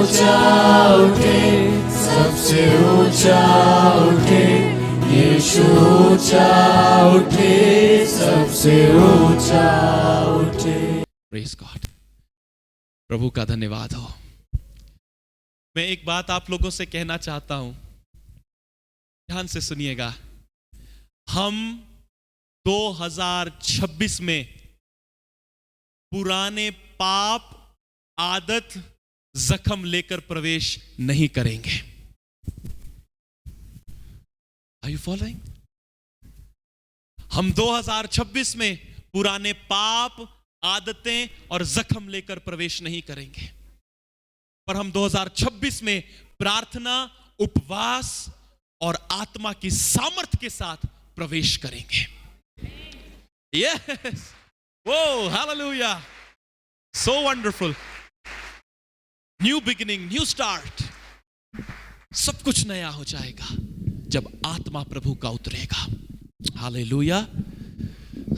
ऊंचा उठे, सबसे ऊंचा उठे, यीशु ऊंचा उठे, सबसे ऊंचा उठे। प्रेज गॉड, प्रभु का धन्यवाद हो। मैं एक बात आप लोगों से कहना चाहता हूं, ध्यान से सुनिएगा। हम 2026 में पुराने पाप, आदत, जख्म लेकर प्रवेश नहीं करेंगे। Are you following? हम 2026 में पुराने पाप, आदतें और जख्म लेकर प्रवेश नहीं करेंगे, पर हम 2026 में प्रार्थना, उपवास और आत्मा की सामर्थ के साथ प्रवेश करेंगे। यस, वो hallelujah, so wonderful. New beginning, new start, सब कुछ नया हो जाएगा जब आत्मा प्रभु का उतरेगा। हालेलुया।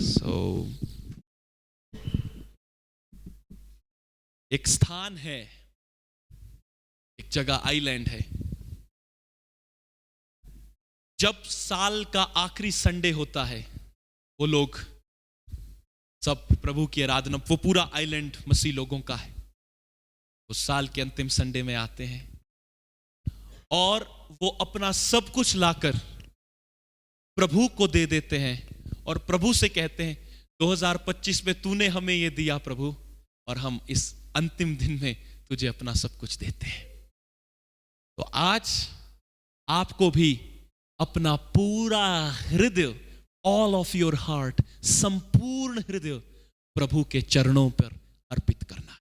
सो एक स्थान है, एक जगह आइलैंड है, जब साल का आखिरी संडे होता है, वो लोग सब प्रभु की आराधना, वो पूरा आइलैंड मसीह लोगों का है, वो साल के अंतिम संडे में आते हैं और वो अपना सब कुछ लाकर प्रभु को दे देते हैं और प्रभु से कहते हैं 2025 में तूने हमें ये दिया प्रभु, और हम इस अंतिम दिन में तुझे अपना सब कुछ देते हैं। तो आज आपको भी अपना पूरा हृदय, ऑल ऑफ योर हार्ट, संपूर्ण हृदय प्रभु के चरणों पर अर्पित करना है।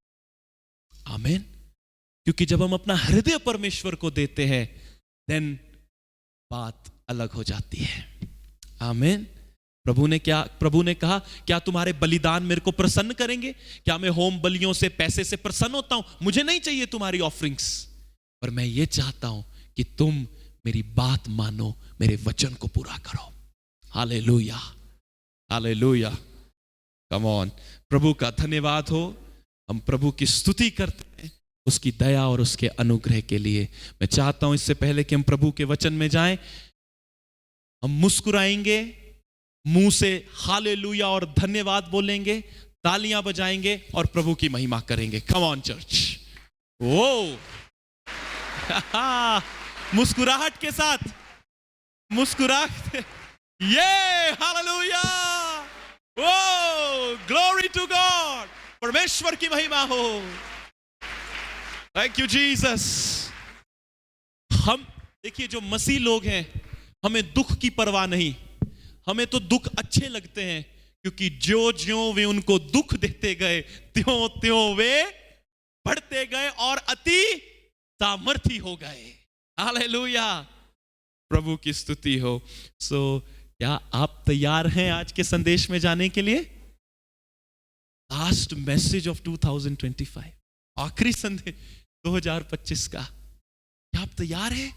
आमीन। क्योंकि जब हम अपना हृदय परमेश्वर को देते हैं, देन बात अलग हो जाती है। आमीन। प्रभु ने कहा, क्या तुम्हारे बलिदान मेरे को प्रसन्न करेंगे? क्या मैं होम बलियों से, पैसे से प्रसन्न होता हूं? मुझे नहीं चाहिए तुम्हारी ऑफरिंग्स, पर मैं ये चाहता हूं कि तुम मेरी बात मानो, मेरे वचन को पूरा करो। Hallelujah, hallelujah, come on. प्रभु का धन्यवाद हो। हम प्रभु की स्तुति करते हैं उसकी दया और उसके अनुग्रह के लिए। मैं चाहता हूं इससे पहले कि हम प्रभु के वचन में जाएं, हम मुस्कुराएंगे, मुंह से हालेलुया और धन्यवाद बोलेंगे, तालियां बजाएंगे और प्रभु की महिमा करेंगे। कम ऑन चर्च, वो मुस्कुराहट के साथ, मुस्कुराहट, ये hallelujah, oh glory to God, परमेश्वर की महिमा हो। Thank you Jesus. हम देखिए, जो मसीह लोग हैं, हमें दुख की परवाह नहीं। हमें तो दुख अच्छे लगते हैं, क्योंकि ज्यों ज्यों वे उनको दुख देते गए, त्यों त्यों वे बढ़ते गए और अति सामर्थी हो गए। हालेलुया, प्रभु की स्तुति हो। सो क्या आप तैयार हैं आज के संदेश में जाने के लिए? लास्ट मैसेज ऑफ 2025, आखिरी संदेश 2025 का। क्या आप तैयार हैं?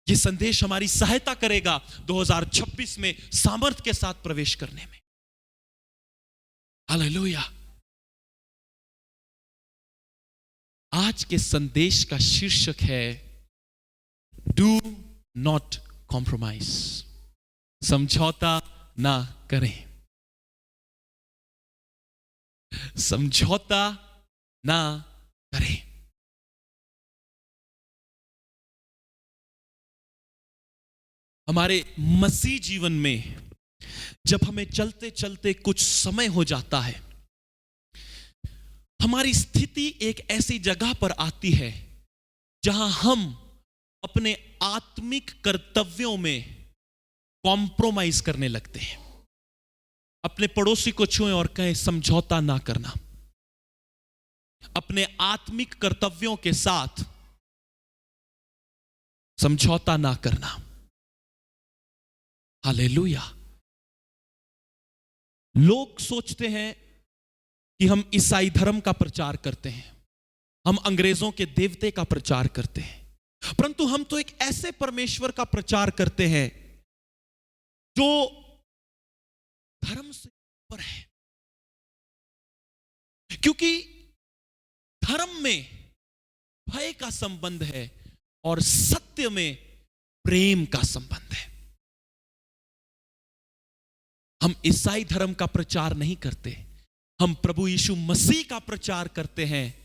ये संदेश हमारी सहायता करेगा 2026 में सामर्थ के साथ प्रवेश करने में। हालेलुया। आज के संदेश का शीर्षक है डू नॉट कॉम्प्रोमाइज। समझौता ना करें, समझौता ना करें। हमारे मसीह जीवन में जब हमें चलते चलते कुछ समय हो जाता है, हमारी स्थिति एक ऐसी जगह पर आती है जहां हम अपने आत्मिक कर्तव्यों में कॉम्प्रोमाइज करने लगते हैं। अपने पड़ोसी को छुएं और कहें समझौता ना करना। अपने आत्मिक कर्तव्यों के साथ समझौता ना करना। हालेलुया। लोग सोचते हैं कि हम ईसाई धर्म का प्रचार करते हैं, हम अंग्रेजों के देवते का प्रचार करते हैं, परंतु हम तो एक ऐसे परमेश्वर का प्रचार करते हैं जो धर्म से ऊपर है। क्योंकि धर्म में भय का संबंध है और सत्य में प्रेम का संबंध है। हम ईसाई धर्म का प्रचार नहीं करते, हम प्रभु यीशु मसीह का प्रचार करते हैं,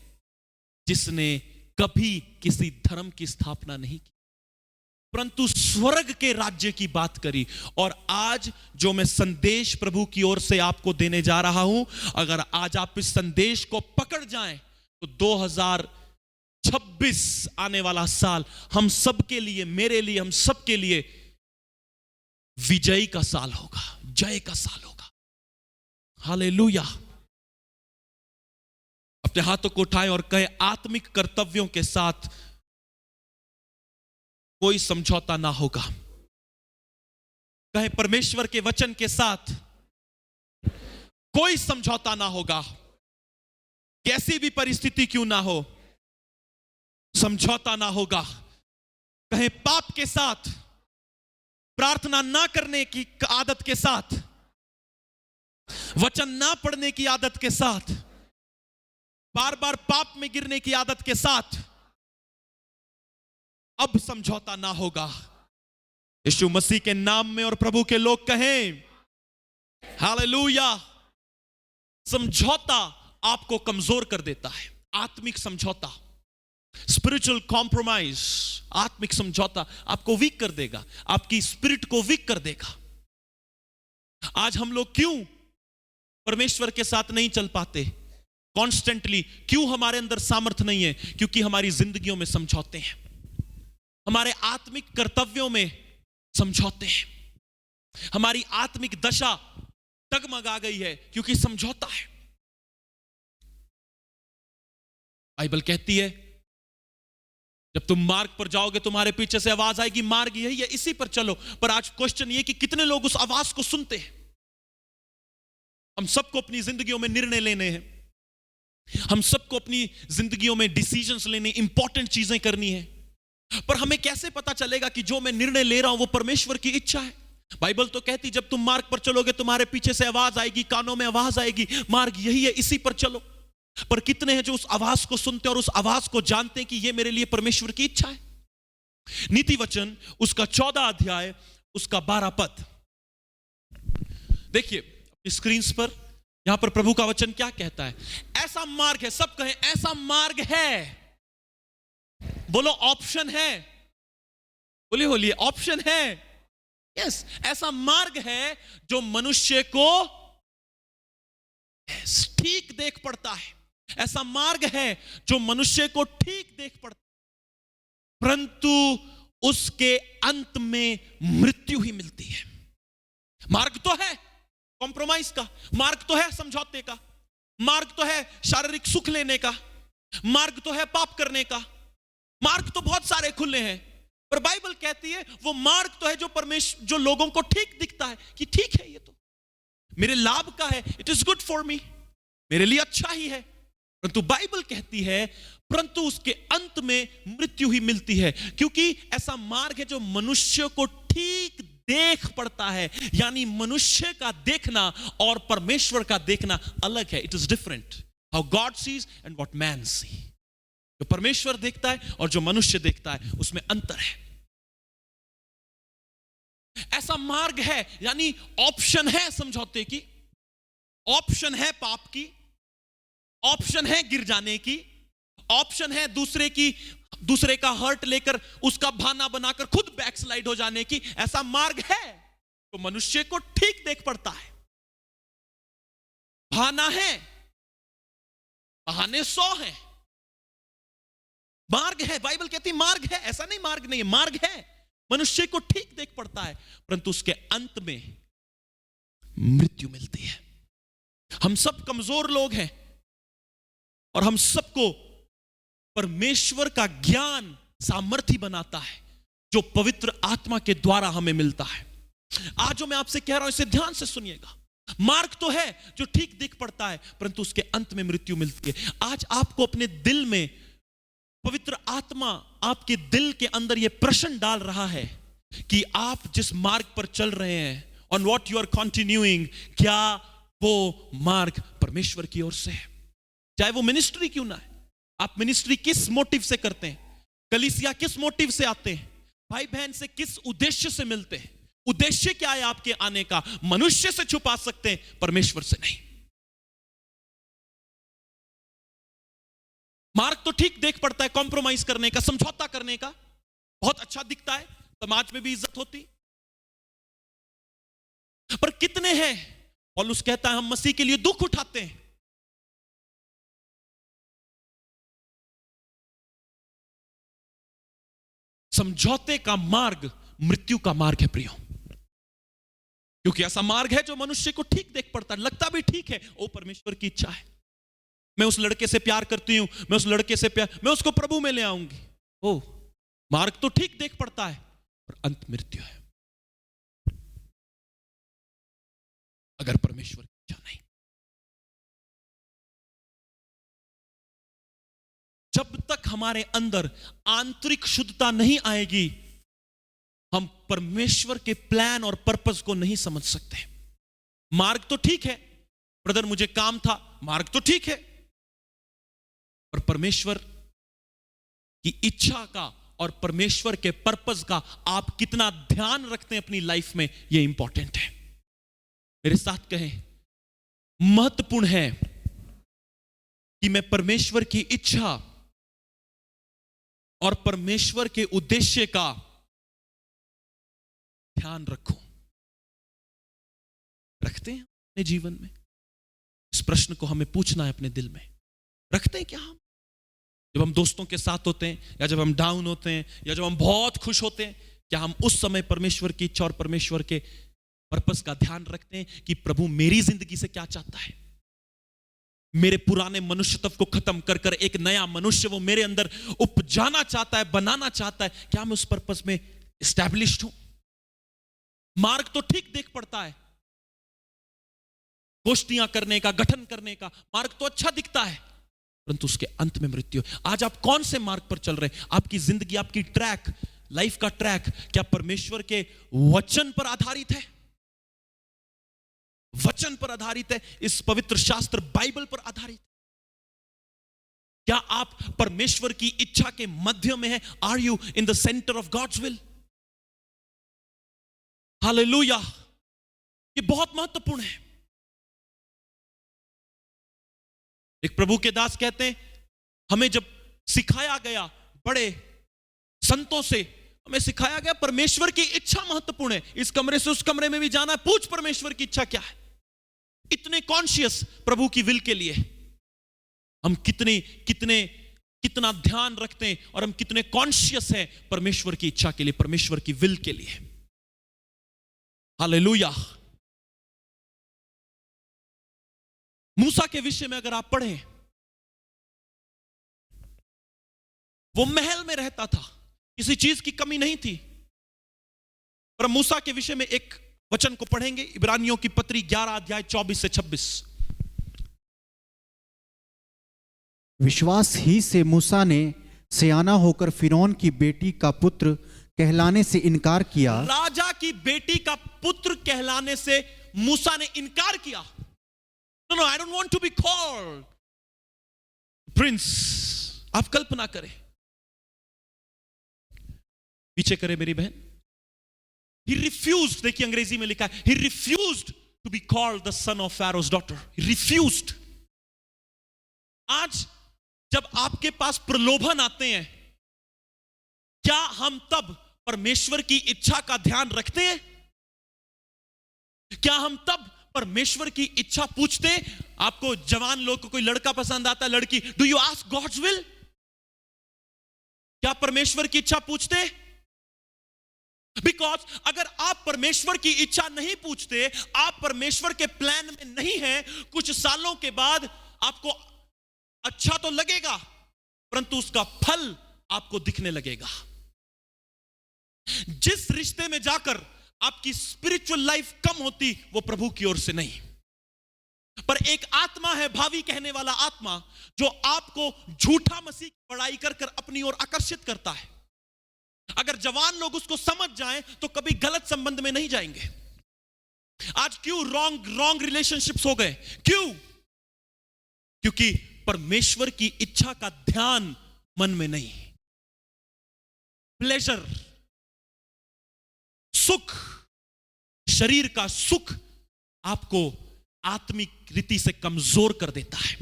जिसने कभी किसी धर्म की स्थापना नहीं की, परंतु स्वर्ग के राज्य की बात करी। और आज जो मैं संदेश प्रभु की ओर से आपको देने जा रहा हूं, अगर आज आप इस संदेश को पकड़ जाएं तो 2026 आने वाला साल हम सबके लिए, मेरे लिए, हम सबके लिए विजय का साल होगा, जय का साल होगा। हालेलुया। अपने हाथों को उठाएं और कहें, आत्मिक कर्तव्यों के साथ कोई समझौता ना होगा। कहें, परमेश्वर के वचन के साथ कोई समझौता ना होगा। कैसी भी परिस्थिति क्यों ना हो, समझौता ना होगा। कहें, पाप के साथ, प्रार्थना ना करने की आदत के साथ, वचन ना पढ़ने की आदत के साथ, बार बार पाप में गिरने की आदत के साथ अब समझौता ना होगा। यीशु मसीह के नाम में और प्रभु के लोग कहें हालेलुया। समझौता आपको कमजोर कर देता है। आत्मिक समझौता, स्पिरिचुअल कॉम्प्रोमाइज, आत्मिक समझौता आपको वीक कर देगा, आपकी स्पिरिट को वीक कर देगा। आज हम लोग क्यों परमेश्वर के साथ नहीं चल पाते कॉन्स्टेंटली? क्यों हमारे अंदर सामर्थ्य नहीं है? क्योंकि हमारी जिंदगियों में समझौते हैं, हमारे आत्मिक कर्तव्यों में समझौते हैं, हमारी आत्मिक दशा डगमगा गई है क्योंकि समझौता है। बाइबल कहती है, जब तुम मार्ग पर जाओगे तुम्हारे पीछे से आवाज आएगी, मार्ग यही है, इसी पर चलो। पर आज क्वेश्चन ये कि कितने लोग उस आवाज को सुनते हैं? हम सबको अपनी जिंदगियों में निर्णय लेने हैं, हम सबको अपनी जिंदगियों में डिसीजंस लेने, इंपॉर्टेंट चीजें करनी है। पर हमें कैसे पता चलेगा कि जो मैं निर्णय ले रहा हूं वो परमेश्वर की इच्छा है? बाइबल तो कहती, जब तुम मार्ग पर चलोगे तुम्हारे पीछे से आवाज आएगी, कानों में आवाज आएगी, मार्ग यही है, इसी पर चलो। पर कितने हैं जो उस आवाज को सुनते और उस आवाज को जानते हैं कि यह मेरे लिए परमेश्वर की इच्छा है? नीति वचन उसका 14 अध्याय उसका 12 पद देखिए अपनी स्क्रीन पर। यहां पर प्रभु का वचन क्या कहता है? ऐसा मार्ग है, सब कहें ऐसा मार्ग है। बोलो ऑप्शन है, बोलिए बोलिए ऑप्शन है। यस, ऐसा मार्ग है जो मनुष्य को ठीक देख पड़ता है। ऐसा मार्ग है जो मनुष्य को ठीक देख पड़ता है, परंतु उसके अंत में मृत्यु ही मिलती है। मार्ग तो है कॉम्प्रोमाइज का, मार्ग तो है समझौते का, मार्ग तो है शारीरिक सुख लेने का, मार्ग तो है पाप करने का, मार्ग तो बहुत सारे खुले हैं। पर बाइबल कहती है वो मार्ग तो है जो परमेश्वर, जो लोगों को ठीक दिखता है कि ठीक है, ये तो मेरे लाभ का है, it is good for me, मेरे लिए अच्छा ही है। परंतु बाइबल कहती है परंतु उसके अंत में मृत्यु ही मिलती है, क्योंकि ऐसा मार्ग है जो मनुष्य को ठीक देख पड़ता है। यानी मनुष्य का देखना और परमेश्वर का देखना अलग है। It is different, how God sees and what man see. जो परमेश्वर देखता है और जो मनुष्य देखता है उसमें अंतर है। ऐसा मार्ग है यानी ऑप्शन है समझौते की, ऑप्शन है पाप की, ऑप्शन है गिर जाने की, ऑप्शन है दूसरे का हर्ट लेकर उसका बहाना बनाकर खुद बैकस्लाइड हो जाने की। ऐसा मार्ग है तो मनुष्य को ठीक देख पड़ता है। बहाना है, बहाने 100 हैं, मार्ग है। बाइबल कहती मार्ग है, ऐसा नहीं मार्ग नहीं है, मार्ग है, मनुष्य को ठीक देख पड़ता है, परंतु उसके अंत में मृत्यु मिलती है। हम सब कमजोर लोग हैं और हम सबको परमेश्वर का ज्ञान सामर्थ्य बनाता है जो पवित्र आत्मा के द्वारा हमें मिलता है। आज जो मैं आपसे कह रहा हूं इसे ध्यान से सुनिएगा। मार्ग तो है जो ठीक दिख पड़ता है, परंतु उसके अंत में मृत्यु मिलती है। आज आपको अपने दिल में पवित्र आत्मा आपके दिल के अंदर यह प्रश्न डाल रहा है कि आप जिस मार्ग पर चल रहे हैं, on what you are continuing, क्या वो मार्ग परमेश्वर की ओर से है? चाहे वो मिनिस्ट्री क्यों ना है, आप मिनिस्ट्री किस मोटिव से करते हैं, कलीसिया किस मोटिव से आते हैं, भाई बहन से किस उद्देश्य से मिलते हैं। उद्देश्य क्या है आपके आने का? मनुष्य से छुपा सकते हैं, परमेश्वर से नहीं। मार्ग तो ठीक देख पड़ता है, कॉम्प्रोमाइज करने का, समझौता करने का, बहुत अच्छा दिखता है, समाज में भी इज्जत होती, पर कितने हैं? पौलुस कहता है हम मसीह के लिए दुख उठाते हैं। समझौते का मार्ग मृत्यु का मार्ग है प्रियो, क्योंकि ऐसा मार्ग है जो मनुष्य को ठीक देख पड़ता है, लगता भी ठीक है, ओ परमेश्वर की इच्छा है, मैं उस लड़के से प्यार करती हूं, मैं उस लड़के से प्यार, मैं उसको प्रभु में ले आऊंगी। ओ मार्ग तो ठीक देख पड़ता है, पर अंत मृत्यु है अगर परमेश्वर की इच्छा नहीं। जब तक हमारे अंदर आंतरिक शुद्धता नहीं आएगी, हम परमेश्वर के प्लान और पर्पस को नहीं समझ सकते। मार्ग तो ठीक है, ब्रदर मुझे काम था, मार्ग तो ठीक है, पर परमेश्वर की इच्छा का और परमेश्वर के पर्पस का आप कितना ध्यान रखते हैं अपनी लाइफ में, यह इंपॉर्टेंट है। मेरे साथ कहें, महत्वपूर्ण है कि मैं परमेश्वर की इच्छा और परमेश्वर के उद्देश्य का ध्यान रखूं। रखते हैं अपने जीवन में? इस प्रश्न को हमें पूछना है अपने दिल में। रखते हैं क्या हम? जब हम दोस्तों के साथ होते हैं, या जब हम डाउन होते हैं, या जब हम बहुत खुश होते हैं, क्या हम उस समय परमेश्वर की इच्छा और परमेश्वर के पर्पस का ध्यान रखते हैं कि प्रभु मेरी जिंदगी से क्या चाहता है? मेरे पुराने मनुष्य तत्व को खत्म कर कर एक नया मनुष्य वो मेरे अंदर उपजाना चाहता है, बनाना चाहता है। क्या मैं उस पर्पस में एस्टैब्लिश्ड हूं? मार्ग तो ठीक देख पड़ता है, गोष्ठियां करने का, गठन करने का मार्ग तो अच्छा दिखता है, परंतु उसके अंत में मृत्यु। आज आप कौन से मार्ग पर चल रहे हैं? आपकी जिंदगी, आपकी ट्रैक, लाइफ का ट्रैक क्या परमेश्वर के वचन पर आधारित है? वचन पर आधारित है? इस पवित्र शास्त्र बाइबल पर आधारित? क्या आप परमेश्वर की इच्छा के मध्य में हैं? Are you in the centre of God's will? Hallelujah! ये बहुत महत्वपूर्ण है। एक प्रभु के दास कहते हैं, हमें जब सिखाया गया, बड़े संतों से हमें सिखाया गया, परमेश्वर की इच्छा महत्वपूर्ण है। इस कमरे से उस कमरे में भी जाना है, पूछ परमेश्वर की इच्छा क्या है। इतने कॉन्शियस प्रभु की विल के लिए हम कितना ध्यान रखते हैं, और हम कितने कॉन्शियस हैं परमेश्वर की इच्छा के लिए, परमेश्वर की विल के लिए। हालेलुया! मूसा के विषय में अगर आप पढ़ें, वो महल में रहता था, किसी चीज की कमी नहीं थी। पर मूसा के विषय में एक वचन को पढ़ेंगे, इब्रानियों की पत्री 11 अध्याय 24 से 26। विश्वास ही से मूसा ने सयाना होकर फिरौन की बेटी का पुत्र कहलाने से इनकार किया। राजा की बेटी का पुत्र कहलाने से मूसा ने इनकार किया। No, I don't want to be called prince. आप कल्पना करें, पीछे करें मेरी बहन। He refused, देखिए अंग्रेजी में लिखा है, he refused to be called the son of Pharaoh's daughter. He refused. आज जब आपके पास प्रलोभन आते हैं, क्या हम तब परमेश्वर की इच्छा का ध्यान रखते हैं? क्या हम तब परमेश्वर की इच्छा पूछते हैं? आपको जवान लोग को कोई लड़का पसंद आता है, लड़की, do you ask God's will? क्या परमेश्वर की इच्छा पूछते हैं? बिकॉज अगर आप परमेश्वर की इच्छा नहीं पूछते, आप परमेश्वर के प्लान में नहीं हैं, कुछ सालों के बाद आपको अच्छा तो लगेगा, परंतु उसका फल आपको दिखने लगेगा। जिस रिश्ते में जाकर आपकी स्पिरिचुअल लाइफ कम होती, वो प्रभु की ओर से नहीं, पर एक आत्मा है, भावी कहने वाला आत्मा, जो आपको झूठा मसीह की बड़ाई कर कर अपनी ओर आकर्षित करता है। अगर जवान लोग उसको समझ जाएं तो कभी गलत संबंध में नहीं जाएंगे। आज क्यों रॉन्ग रिलेशनशिप्स हो गए? क्यों? क्योंकि परमेश्वर की इच्छा का ध्यान मन में नहीं। प्लेजर, सुख, शरीर का सुख आपको आत्मिक रीति से कमजोर कर देता है।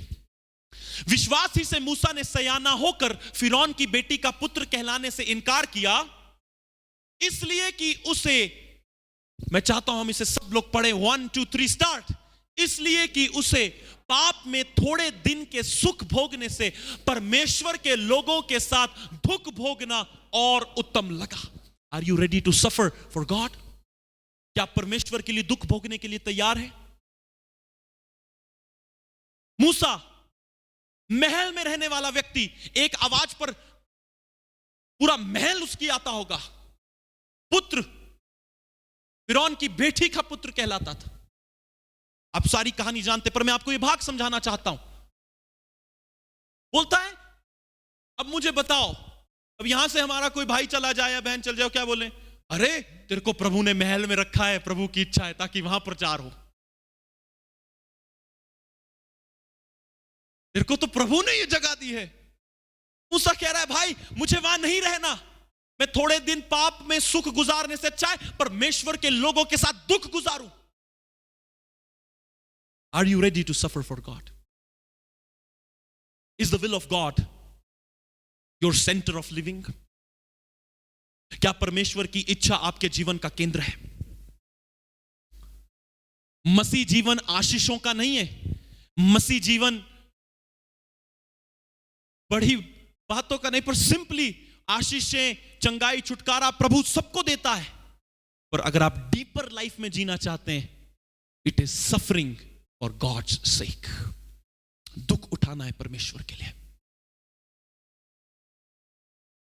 विश्वास ही से मूसा ने सयाना होकर फिरौन की बेटी का पुत्र कहलाने से इनकार किया, इसलिए कि उसे, मैं चाहता हूं हम इसे सब लोग पढ़े, 1 2 3 स्टार्ट। इसलिए कि उसे पाप में थोड़े दिन के सुख भोगने से परमेश्वर के लोगों के साथ दुख भोगना और उत्तम लगा। Are you ready to suffer for God? क्या आप परमेश्वर के लिए दुख भोगने के लिए तैयार है? मूसा महल में रहने वाला व्यक्ति, एक आवाज पर पूरा महल उसकी आता होगा, पुत्र फिरौन की बेटी का पुत्र कहलाता था। आप सारी कहानी जानते, पर मैं आपको यह भाग समझाना चाहता हूं। बोलता है, अब मुझे बताओ, अब यहां से हमारा कोई भाई चला जाए या बहन चल जाए, क्या बोले? अरे तेरे को प्रभु ने महल में रखा है, प्रभु की इच्छा है ताकि वहां प्रचार हो। तेरे को तो प्रभु ने ये जगह दी है। मूसा कह रहा है, भाई मुझे वहां नहीं रहना, मैं थोड़े दिन पाप में सुख गुजारने से अच्छा है परमेश्वर के लोगों के साथ दुख गुजारूं। Are you ready to suffer for God? Is the will of God your center of living? क्या परमेश्वर की इच्छा आपके जीवन का केंद्र है? मसीह जीवन आशीषों का नहीं है। मसीह जीवन बड़ी बातों का नहीं, पर सिंपली आशीषें, चंगाई, छुटकारा प्रभु सबको देता है। पर अगर आप डीपर लाइफ में जीना चाहते हैं, it is suffering for God's sake. दुख उठाना है परमेश्वर के लिए।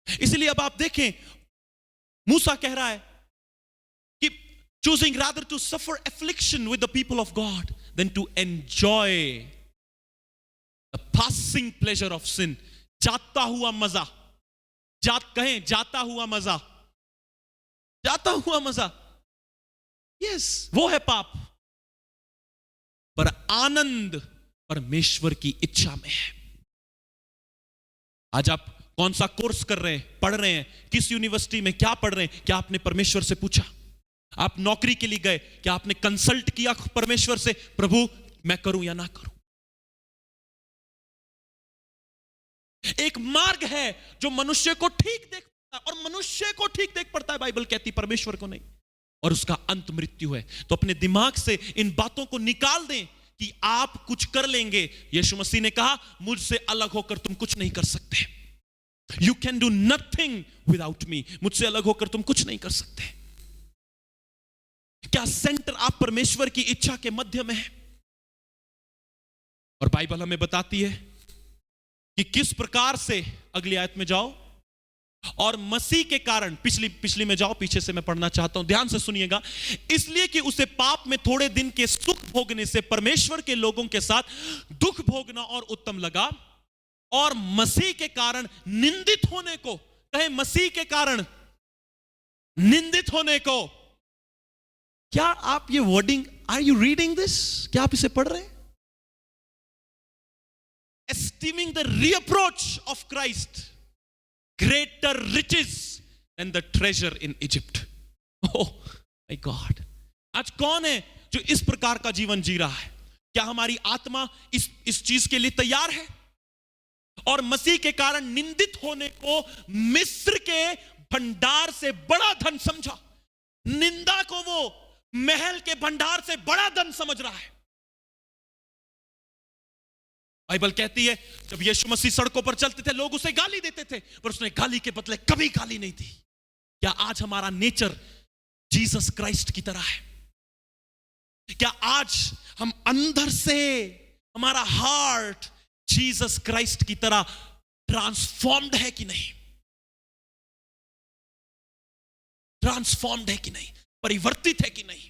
इसलिए अब आप देखें, मूसा कह रहा है कि choosing rather to suffer affliction with the people of God than to enjoy the passing pleasure of sin। जाता हुआ मजा, जाता हुआ मजा, जाता हुआ मजा, यस वो है पाप। पर आनंद परमेश्वर की इच्छा में है। आज आप कौन सा कोर्स कर रहे हैं, पढ़ रहे हैं, किस यूनिवर्सिटी में क्या पढ़ रहे हैं? क्या आपने परमेश्वर से पूछा? आप नौकरी के लिए गए, क्या आपने कंसल्ट किया परमेश्वर से, प्रभु मैं करूं या ना करूं? एक मार्ग है जो मनुष्य को ठीक देख पड़ता है, और मनुष्य को ठीक देख पड़ता है, बाइबल कहती, परमेश्वर को नहीं, और उसका अंत मृत्यु है। तो अपने दिमाग से इन बातों को निकाल दें कि आप कुछ कर लेंगे। यीशु मसीह ने कहा, मुझसे अलग होकर तुम कुछ नहीं कर सकते। You can do nothing without me. मुझसे अलग होकर तुम कुछ नहीं कर सकते। क्या सेंटर आप परमेश्वर की इच्छा के मध्य में है? और बाइबल हमें बताती है कि किस प्रकार से, अगली आयत में जाओ, और मसीह के कारण, पिछली में जाओ, पीछे से मैं पढ़ना चाहता हूं, ध्यान से सुनिएगा। इसलिए कि उसे पाप में थोड़े दिन के सुख भोगने से परमेश्वर के लोगों के साथ दुख भोगना और उत्तम लगा, और मसीह के कारण निंदित होने को, कहे मसीह के कारण निंदित होने को। क्या आप ये wording, are you reading this? क्या आप इसे पढ़ रहे हैं? Esteeming the reproach of Christ greater riches than the treasure in Egypt। Oh my God! आज कौन है जो इस प्रकार का जीवन जी रहा है? क्या हमारी आत्मा इस चीज के लिए तैयार है? और मसीह के कारण निंदित होने को मिस्र के भंडार से बड़ा धन समझा। निंदा को वो महल के भंडार से बड़ा धन समझ रहा है। बाइबल कहती है, जब यीशु मसीह सड़कों पर चलते थे, लोग उसे गाली देते थे, पर उसने गाली के बदले कभी गाली नहीं दी। क्या आज हमारा नेचर जीसस क्राइस्ट की तरह है? क्या आज हम अंदर से, हमारा हार्ट जीसस क्राइस्ट की तरह ट्रांसफॉर्म्ड है कि नहीं? ट्रांसफॉर्म्ड है कि नहीं? परिवर्तित है कि नहीं?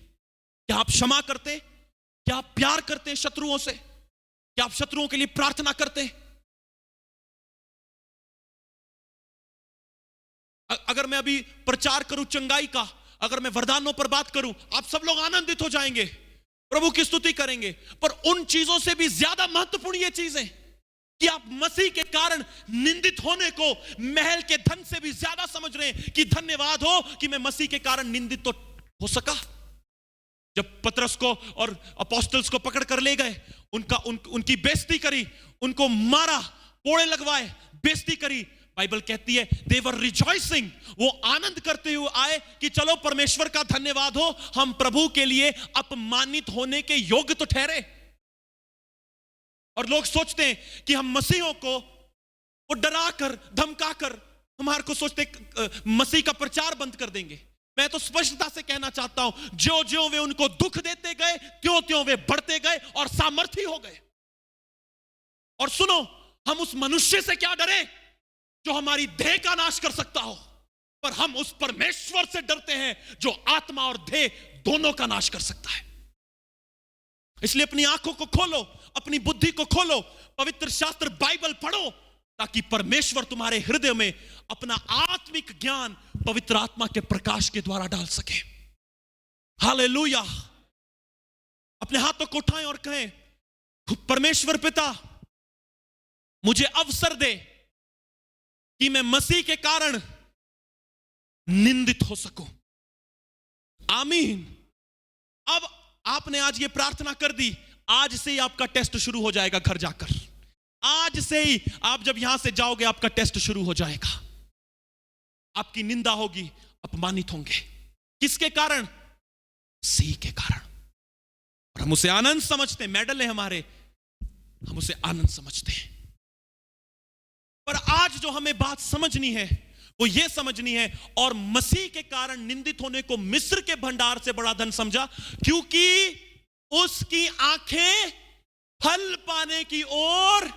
क्या आप क्षमा करते? क्या आप प्यार करते हैं शत्रुओं से? क्या आप शत्रुओं के लिए प्रार्थना करते हैं? अगर मैं अभी प्रचार करूं चंगाई का, अगर मैं वरदानों पर बात करूं, आप सब लोग आनंदित हो जाएंगे, प्रभु की स्तुति करेंगे। पर उन चीजों से भी ज्यादा महत्वपूर्ण ये चीजें, कि आप मसीह के कारण निंदित होने को महल के धन से भी ज्यादा समझ रहे हैं कि धन्यवाद हो कि मैं मसीह के कारण निंदित तो हो सका। जब पतरस को और अपोस्टल्स को पकड़ कर ले गए, उनकी बेइज्जती करी, उनको मारा, कोड़े लगवाए, बेइज्जती करी, बाइबल कहती है दे वर रिजॉइसिंग, वो आनंद करते हुए आए कि चलो परमेश्वर का धन्यवाद हो, हम प्रभु के लिए अपमानित होने के योग्य तो ठहरे। और लोग सोचते हैं कि हम मसीहों को वो डरा कर धमका कर हमारे को सोचते मसीह का प्रचार बंद कर देंगे। मैं तो स्पष्टता से कहना चाहता हूं, ज्यों ज्यों वे उनको दुख देते गए त्यों त्यों वे बढ़ते गए और सामर्थी हो गए। और सुनो, हम उस मनुष्य से क्या डरे जो हमारी देह का नाश कर सकता हो, पर हम उस परमेश्वर से डरते हैं जो आत्मा और देह दोनों का नाश कर सकता है। इसलिए अपनी आंखों को खोलो, अपनी बुद्धि को खोलो, पवित्र शास्त्र बाइबल पढ़ो, ताकि परमेश्वर तुम्हारे हृदय में अपना आत्मिक ज्ञान पवित्र आत्मा के प्रकाश के द्वारा डाल सके। हालेलुया। अपने हाथों को उठाएं और कहें, परमेश्वर पिता मुझे अवसर दे कि मैं मसीह के कारण निंदित हो सकूं। आमीन। अब आपने आज ये प्रार्थना कर दी, आज से ही आपका टेस्ट शुरू हो जाएगा घर जाकर। आज से ही आप जब यहां से जाओगे आपका टेस्ट शुरू हो जाएगा। आपकी निंदा होगी, अपमानित होंगे। किसके कारण? मसीह के कारण। और हम उसे आनंद समझते हैं, मेडल है हमारे, हम उसे आनंद समझते हैं। पर आज जो हमें बात समझनी है वो ये समझनी है, और मसीह के कारण निंदित होने को मिस्र के भंडार से बड़ा धन समझा, क्योंकि उसकी आंखें फल पाने की ओर,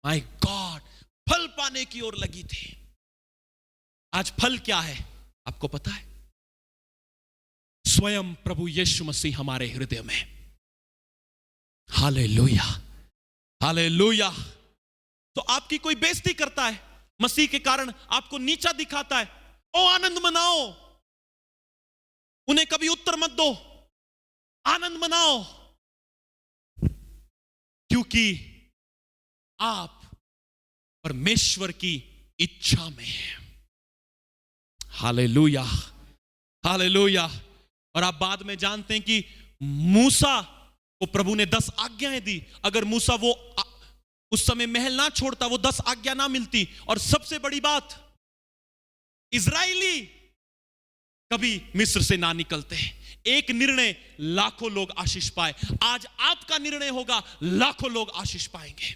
माय गॉड, फल पाने की ओर लगी थी। आज फल क्या है आपको पता है? स्वयं प्रभु यीशु मसीह हमारे हृदय में। Hallelujah, hallelujah. तो आपकी कोई बेइज्जती करता है, मसीह के कारण आपको नीचा दिखाता है, ओ आनंद मनाओ, उन्हें कभी उत्तर मत दो, आनंद मनाओ, क्योंकि आप परमेश्वर की इच्छा में हैं। Hallelujah, hallelujah. और आप बाद में जानते हैं कि मूसा को प्रभु ने 10 आज्ञाएं दी। अगर मूसा वो उस समय महल ना छोड़ता, वो 10 आज्ञा ना मिलती। और सबसे बड़ी बात, इजराइली कभी मिस्र से ना निकलते। एक निर्णय लाखों लोग आशीष पाए। आज आपका निर्णय होगा, लाखों लोग आशीष पाएंगे।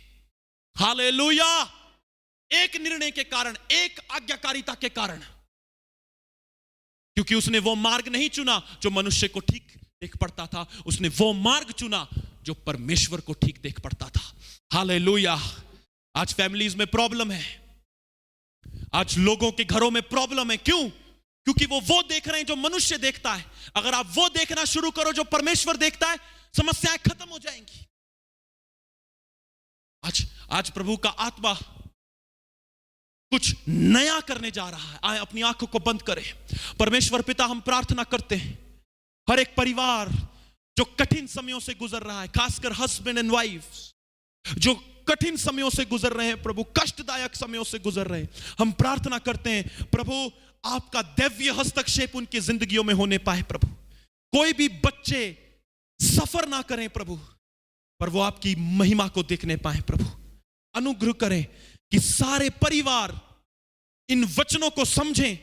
हालेलुया। एक निर्णय के कारण, एक आज्ञाकारिता के कारण, क्योंकि उसने वो मार्ग नहीं चुना जो मनुष्य को ठीक देख पड़ता था, उसने वो मार्ग चुना जो परमेश्वर को ठीक देख पड़ता था। हालेलुया। आज फैमिलीज में प्रॉब्लम है, आज लोगों के घरों में प्रॉब्लम है। क्यों? क्योंकि वो देख रहे हैं जो मनुष्य देखता है। अगर आप वो देखना शुरू करो जो परमेश्वर देखता है, समस्याएं खत्म हो जाएंगी। आज प्रभु का आत्मा कुछ नया करने जा रहा है। आए अपनी आंखों को बंद करें। परमेश्वर पिता, हम प्रार्थना करते हैं हर एक परिवार जो कठिन समयों से गुजर रहा है, खासकर हस्बैंड एंड वाइफ जो कठिन समयों से गुजर रहे हैं, प्रभु कष्टदायक समयों से गुजर रहे हैं, हम प्रार्थना करते हैं प्रभु आपका दिव्य हस्तक्षेप उनकी जिंदगियों में होने पाए। प्रभु कोई भी बच्चे सफर ना करें प्रभु, पर वो आपकी महिमा को देखने पाए। प्रभु अनुग्रह करें कि सारे परिवार इन वचनों को समझें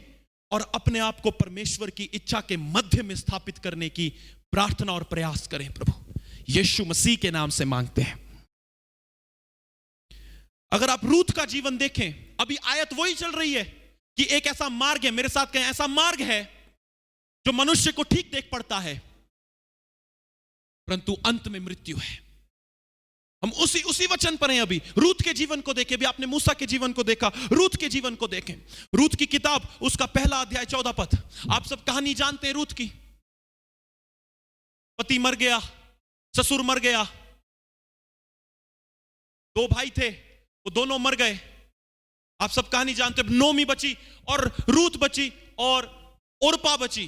और अपने आप को परमेश्वर की इच्छा के मध्य में स्थापित करने की प्रार्थना और प्रयास करें। प्रभु यीशु मसीह के नाम से मांगते हैं। अगर आप रूथ का जीवन देखें, अभी आयत वही चल रही है कि एक ऐसा मार्ग है, मेरे साथ कहें, ऐसा मार्ग है जो मनुष्य को ठीक देख पड़ता है, परंतु अंत में मृत्यु है। हम उसी वचन पर हैं। अभी रूथ के जीवन को देखें, अभी आपने मूसा के जीवन को देखा, रूथ के जीवन को देखें। रूथ की किताब, उसका पहला अध्याय 14 पद। आप सब कहानी जानते हैं रूथ की। पति मर गया, ससुर मर गया, 2 भाई थे, वो दोनों मर गए। आप सब कहानी जानते हैं। नोमी बची और रूथ बची और ओरपा बची।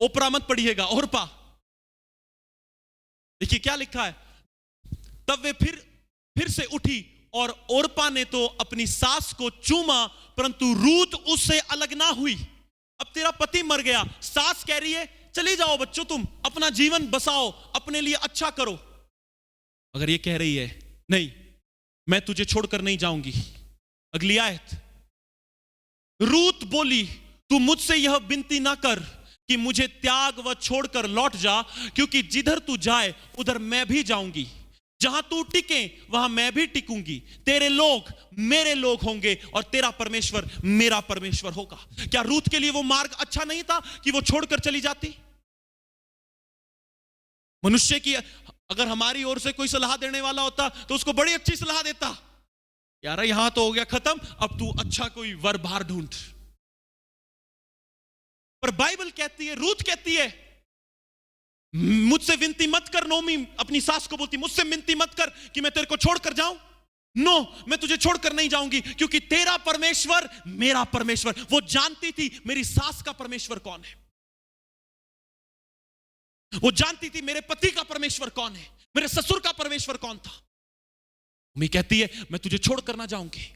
ओपरा मत पढ़िएगा, ओरपा। देखिए क्या लिखा है, तब वे फिर से उठी और ओरपा ने तो अपनी सास को चूमा, परंतु रूत उससे अलग ना हुई। अब तेरा पति मर गया, सास कह रही है चली जाओ बच्चों, तुम अपना जीवन बसाओ, अपने लिए अच्छा करो। अगर ये कह रही है नहीं मैं तुझे छोड़कर नहीं जाऊंगी। अगली आयत, रूत बोली तू मुझसे यह विनती ना कर कि मुझे त्याग व छोड़कर लौट जा, क्योंकि जिधर तू जाए उधर मैं भी जाऊंगी, जहां तू टिके वहां मैं भी टिकूंगी। तेरे लोग मेरे लोग होंगे और तेरा परमेश्वर मेरा परमेश्वर होगा। क्या रूत के लिए वो मार्ग अच्छा नहीं था कि वो छोड़कर चली जाती? मनुष्य की अगर हमारी ओर से कोई सलाह देने वाला होता तो उसको बड़ी अच्छी सलाह देता, यार यहां तो हो गया खत्म, अब तू अच्छा कोई वर बाहर ढूंढ। पर बाइबल कहती है, रूत कहती है मुझसे विनती मत कर। नोमी अपनी सास को बोलती मुझसे विनती मत कर कि मैं तेरे को छोड़कर जाऊं। नो, मैं तुझे छोड़कर नहीं जाऊंगी, क्योंकि तेरा परमेश्वर मेरा परमेश्वर। वो जानती थी मेरी सास का परमेश्वर कौन है, वो जानती थी मेरे पति का परमेश्वर कौन है, मेरे ससुर का परमेश्वर कौन था। नोमी कहती है मैं तुझे छोड़कर ना जाऊंगी,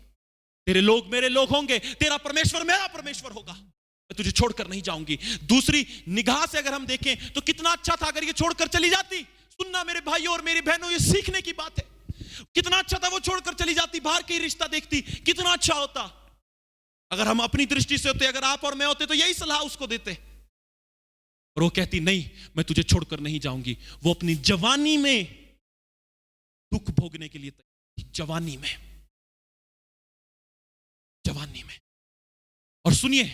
तेरे लोग मेरे लोग होंगे, तेरा परमेश्वर मेरा परमेश्वर होगा, मैं तुझे छोड़कर नहीं जाऊंगी। दूसरी निगाह से अगर हम देखें तो कितना अच्छा था अगर ये छोड़कर चली जाती। सुनना मेरे भाइयों और मेरी बहनों, ये सीखने की बात है। कितना अच्छा था वो छोड़कर चली जाती, बाहर के रिश्ता देखती, कितना अच्छा होता। अगर हम अपनी दृष्टि से होते, अगर आप और मैं होते तो यही सलाह उसको देते, और वो कहती नहीं मैं तुझे छोड़कर नहीं जाऊंगी। वो अपनी जवानी में दुख भोगने के लिए तैयार, जवानी में। और सुनिए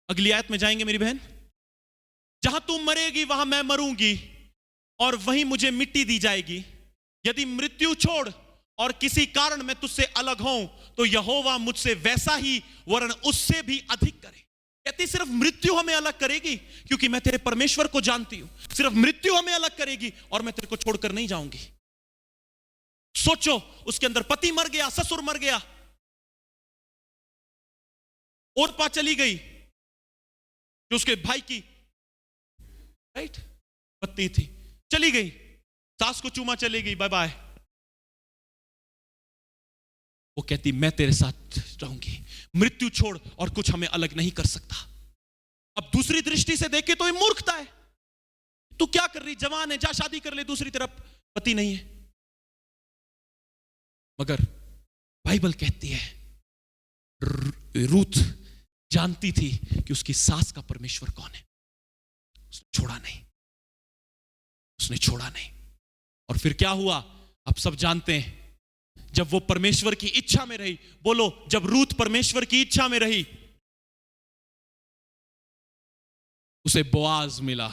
अगली आयत में जाएंगे मेरी बहन, जहां तू मरेगी वहां मैं मरूंगी और वहीं मुझे मिट्टी दी जाएगी। यदि मृत्यु छोड़ और किसी कारण मैं तुझसे अलग हूं तो यहोवा मुझसे वैसा ही वरन उससे भी अधिक करे। कहती सिर्फ मृत्यु हमें अलग करेगी, क्योंकि मैं तेरे परमेश्वर को जानती हूं। सिर्फ मृत्यु हमें अलग करेगी और मैं तेरे को छोड़कर नहीं जाऊंगी। सोचो, उसके अंदर पति मर गया, ससुर मर गया, ओरपा चली गई जो उसके भाई की राइट पत्नी थी, चली गई, सास को चूमा चली गई, बाय बाय। वो कहती मैं तेरे साथ रहूंगी, मृत्यु छोड़ और कुछ हमें अलग नहीं कर सकता। अब दूसरी दृष्टि से देखे तो ये मूर्खता है। तू क्या कर रही, जवान है, जा शादी कर ले, दूसरी तरफ पति नहीं है। मगर बाइबल कहती है रूथ जानती थी कि उसकी सास का परमेश्वर कौन है। उसने छोड़ा नहीं। और फिर क्या हुआ आप सब जानते हैं। जब वो परमेश्वर की इच्छा में रही, बोलो जब रूथ परमेश्वर की इच्छा में रही, उसे बोआज मिला।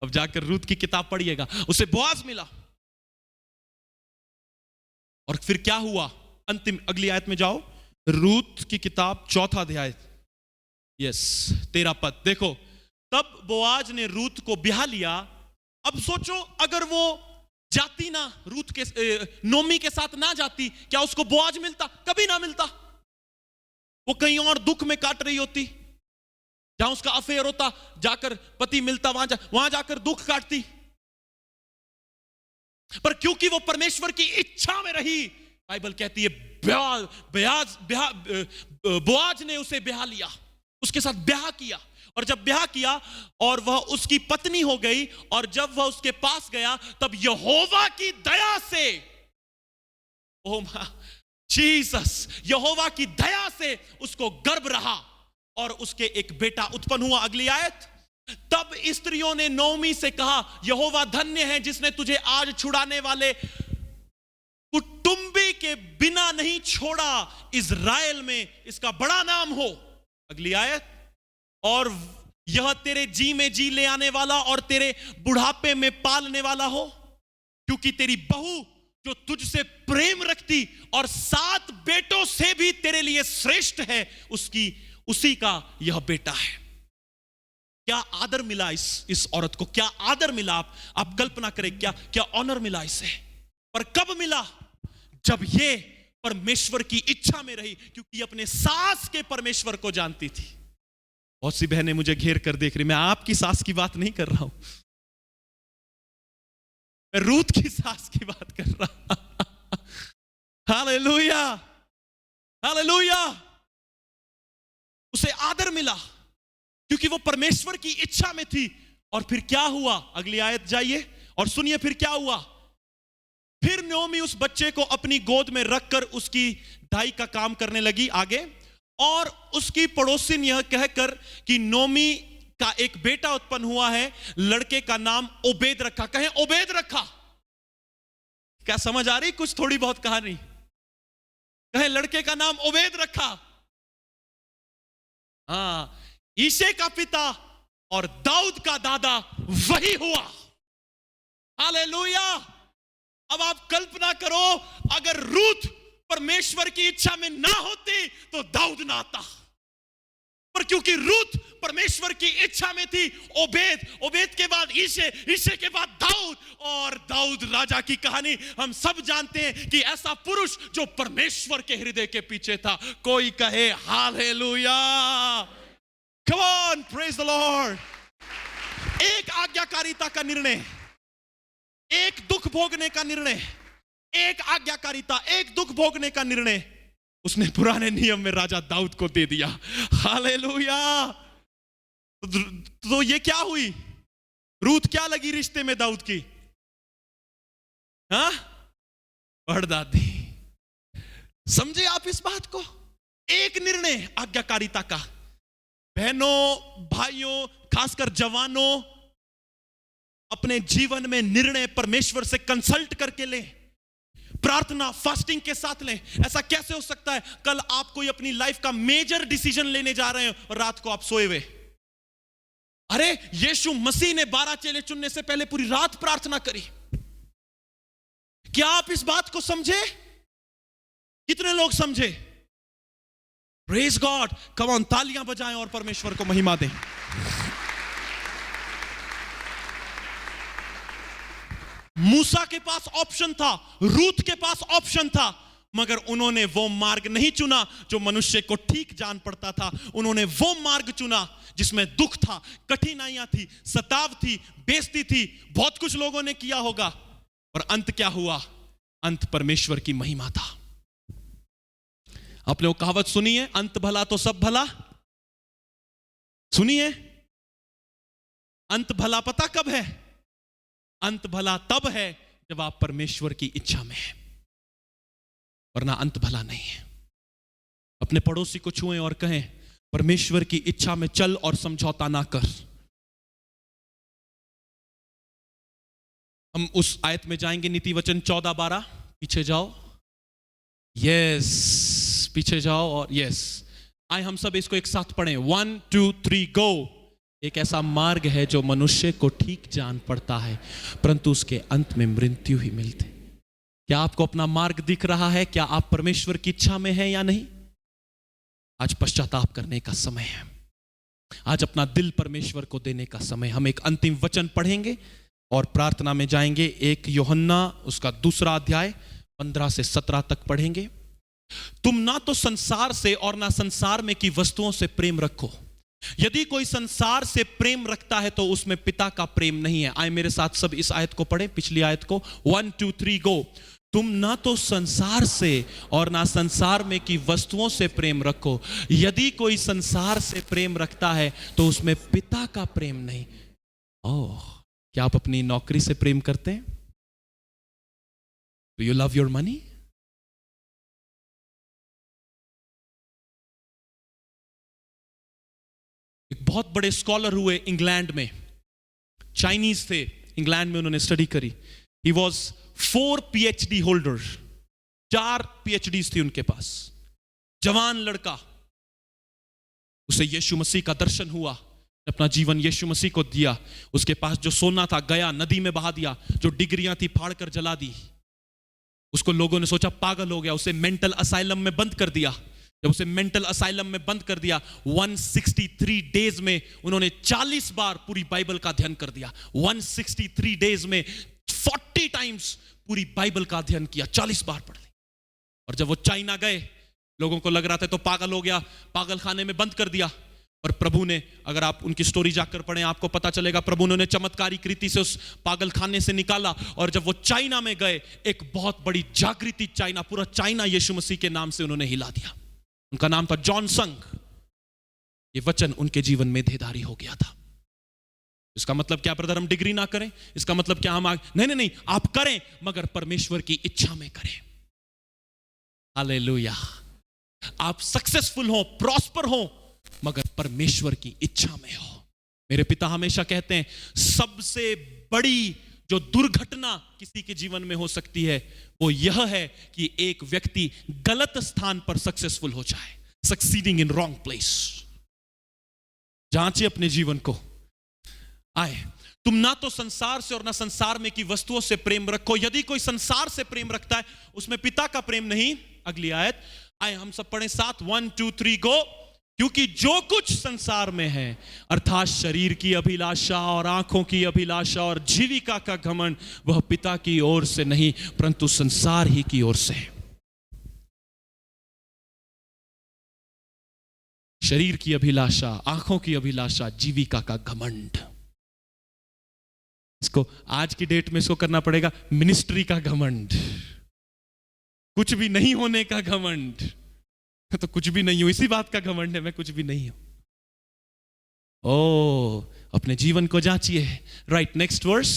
अब जाकर रूथ की किताब पढ़िएगा, उसे बोआज मिला। और फिर क्या हुआ, अंतिम अगली आयत में जाओ, रूथ की किताब 4 अध्याय, यस 13 पद देखो। तब बोआज ने रूथ को ब्याह लिया। अब सोचो अगर वो जाती ना, रूथ के नोमी के साथ ना जाती, क्या उसको बोआज मिलता? कभी ना मिलता। वो कहीं और दुख में काट रही होती, जहां उसका अफेयर होता, जाकर पति मिलता, वहां जाकर दुख काटती। पर क्योंकि वो परमेश्वर की इच्छा में रही, बाइबल कहती है बोआज ने उसे ब्याह लिया, उसके साथ ब्याह किया। और जब ब्याह किया और वह उसकी पत्नी हो गई, और जब वह उसके पास गया तब यहोवा की दया से, जीसस, यहोवा की दया से उसको गर्भ रहा और उसके एक बेटा उत्पन्न हुआ। अगली आयत, तब स्त्रियों ने नोमी से कहा यहोवा धन्य है जिसने तुझे आज छुड़ाने वाले कुटुंबी के बिना नहीं छोड़ा, इज़राइल में इसका बड़ा नाम हो। अगली आयत, और यह तेरे जी में जी ले आने वाला और तेरे बुढ़ापे में पालने वाला हो, क्योंकि तेरी बहू जो तुझसे प्रेम रखती और 7 बेटों से भी तेरे लिए श्रेष्ठ है, उसी का यह बेटा है। क्या आदर मिला इस औरत को, क्या आदर मिला। आप कल्पना करें क्या ऑनर मिला इसे। पर कब मिला? जब ये परमेश्वर की इच्छा में रही, क्योंकि अपने सास के परमेश्वर को जानती थी। बहुत सी बहनें मुझे घेर कर देख रही, मैं आपकी सास की बात नहीं कर रहा हूं, मैं रूथ की सास की बात कर रहा। Hallelujah, hallelujah. उसे आदर मिला क्योंकि वो परमेश्वर की इच्छा में थी। और फिर क्या हुआ, अगली आयत जाइए और सुनिए फिर क्या हुआ। फिर नोमी उस बच्चे को अपनी गोद में रखकर उसकी दाई का काम करने लगी। आगे, और उसकी पड़ोसिन यह कहकर कि नोमी का एक बेटा उत्पन्न हुआ है, लड़के का नाम ओबेद रखा। कहें ओबेद रखा। क्या समझ आ रही कुछ थोड़ी बहुत कहानी? कहें लड़के का नाम ओबेद रखा। हाँ, ईशे का पिता और दाऊद का दादा वही हुआ। हालेलुया। अब आप कल्पना करो, अगर रूथ परमेश्वर की इच्छा में ना होती तो दाऊद ना आता, पर क्योंकि रूथ परमेश्वर की इच्छा में थी, ओबेद, ओबेद के बाद ईशे, ईशे के बाद दाऊद, और दाऊद राजा की कहानी हम सब जानते हैं कि ऐसा पुरुष जो परमेश्वर के हृदय के पीछे था। कोई कहे hallelujah, come on, praise the Lord. एक आज्ञाकारिता का निर्णय, एक दुख भोगने का निर्णय, एक आज्ञाकारिता, एक दुख भोगने का निर्णय उसने पुराने नियम में राजा दाऊद को दे दिया। हालेलुया। तो ये क्या हुई, रूथ क्या लगी रिश्ते में दाऊद की? हाँ, परदादी। समझे आप इस बात को? एक निर्णय आज्ञाकारिता का। बहनों, भाइयों, खासकर जवानों, अपने जीवन में निर्णय परमेश्वर से कंसल्ट करके लें, प्रार्थना फास्टिंग के साथ लें। ऐसा कैसे हो सकता है कल आप कोई अपनी लाइफ का मेजर डिसीजन लेने जा रहे हैं और रात को आप सोए हुए? अरे यीशु मसीह ने 12 चेले चुनने से पहले पूरी रात प्रार्थना करी। क्या आप इस बात को समझे? कितने लोग समझे? प्रेज गॉड, कम ऑन, तालियां बजाएं और परमेश्वर को महिमा दें। मूसा के पास ऑप्शन था, रूथ के पास ऑप्शन था, मगर उन्होंने वो मार्ग नहीं चुना जो मनुष्य को ठीक जान पड़ता था। उन्होंने वो मार्ग चुना जिसमें दुख था, कठिनाइयां थी, सताव थी, बेइज्जती थी, बहुत कुछ लोगों ने किया होगा, और अंत क्या हुआ? अंत परमेश्वर की महिमा था। आपने वो कहावत सुनी है, अंत भला तो सब भला? सुनिए, अंत भला पता कब है? अंत भला तब है जब आप परमेश्वर की इच्छा में हैं, वरना अंत भला नहीं है। अपने पड़ोसी को छुएं और कहें, परमेश्वर की इच्छा में चल और समझौता ना कर। हम उस आयत में जाएंगे, नीति वचन 14-12। पीछे जाओ, यस, पीछे जाओ, और यस, आए हम सब इसको एक साथ पढ़ें। 1 2 3 गो। एक ऐसा मार्ग है जो मनुष्य को ठीक जान पड़ता है, परंतु उसके अंत में मृत्यु ही मिलती। क्या आपको अपना मार्ग दिख रहा है? क्या आप परमेश्वर की इच्छा में हैं या नहीं? आज पश्चाताप करने का समय है। आज अपना दिल परमेश्वर को देने का समय। हम एक अंतिम वचन पढ़ेंगे और प्रार्थना में जाएंगे। 1 यूहन्ना उसका 2 अध्याय 15 से 17 तक पढ़ेंगे। तुम ना तो संसार से और ना संसार में की वस्तुओं से प्रेम रखो। यदि कोई संसार से प्रेम रखता है तो उसमें पिता का प्रेम नहीं है। आए मेरे साथ सब इस आयत को पढ़ें, पिछली आयत को। 1 2 3 गो। तुम ना तो संसार से और ना संसार में की वस्तुओं से प्रेम रखो। यदि कोई संसार से प्रेम रखता है तो उसमें पिता का प्रेम नहीं। ओह, क्या आप अपनी नौकरी से प्रेम करते हैं? Do you love your money? एक बहुत बड़े स्कॉलर हुए इंग्लैंड में, चाइनीज थे, इंग्लैंड में उन्होंने स्टडी करी। He was 4 PhD holder, 4 PhDs थी उनके पास। जवान लड़का, उसे यीशु मसीह का दर्शन हुआ, अपना जीवन यीशु मसीह को दिया। उसके पास जो सोना था गया, नदी में बहा दिया। जो डिग्रियां थी फाड़ कर जला दी। उसको लोगों ने सोचा पागल हो गया, उसे मेंटल असाइलम में बंद कर दिया। जब उसे मेंटल असाइलम में बंद कर दिया, 163 डेज में उन्होंने 40 बार पूरी बाइबल का अध्ययन कर दिया। 163 डेज में 40 टाइम्स पूरी बाइबल का अध्ययन किया, 40 बार पढ़ ली। और जब वो चाइना गए, लोगों को लग रहा था तो पागल हो गया, पागल खाने में बंद कर दिया। और प्रभु ने, अगर आप उनकी स्टोरी जाकर पढ़ें आपको पता चलेगा, प्रभु ने उन्हें चमत्कारिक रीति से उस पागल खाने से निकाला। और जब वो चाइना में गए, एक बहुत बड़ी जागृति, चाइना, पूरा चाइना यीशु मसीह के नाम से उन्होंने हिला दिया। उनका नाम था जॉन संग। ये वचन उनके जीवन में देहधारी हो गया था। इसका मतलब क्या ब्रदर हम डिग्री ना करें? इसका मतलब क्या हम नहीं, आप करें मगर परमेश्वर की इच्छा में करें। हालेलुया। आप सक्सेसफुल हो, प्रॉस्पर हो, मगर परमेश्वर की इच्छा में हो। मेरे पिता हमेशा कहते हैं, सबसे बड़ी जो दुर्घटना किसी के जीवन में हो सकती है वो यह है कि एक व्यक्ति गलत स्थान पर सक्सेसफुल हो जाए, सक्सीडिंग इन रॉन्ग प्लेस। जांचिए अपने जीवन को। आए, तुम ना तो संसार से और ना संसार में की वस्तुओं से प्रेम रखो। यदि कोई संसार से प्रेम रखता है उसमें पिता का प्रेम नहीं। अगली आयत, आए हम सब पढ़ें साथ, 1 2 3 गो। क्योंकि जो कुछ संसार में है, अर्थात शरीर की अभिलाषा और आंखों की अभिलाषा और जीविका का घमंड, वह पिता की ओर से नहीं परंतु संसार ही की ओर से है। शरीर की अभिलाषा, आंखों की अभिलाषा, जीविका का घमंड। इसको आज की डेट में इसको करना पड़ेगा, मिनिस्ट्री का घमंड, कुछ भी नहीं होने का घमंड। तो कुछ भी नहीं हूं, इसी बात का घमंड है, मैं कुछ भी नहीं हूं। ओ, अपने जीवन को जांचिए। राइट, नेक्स्ट वर्स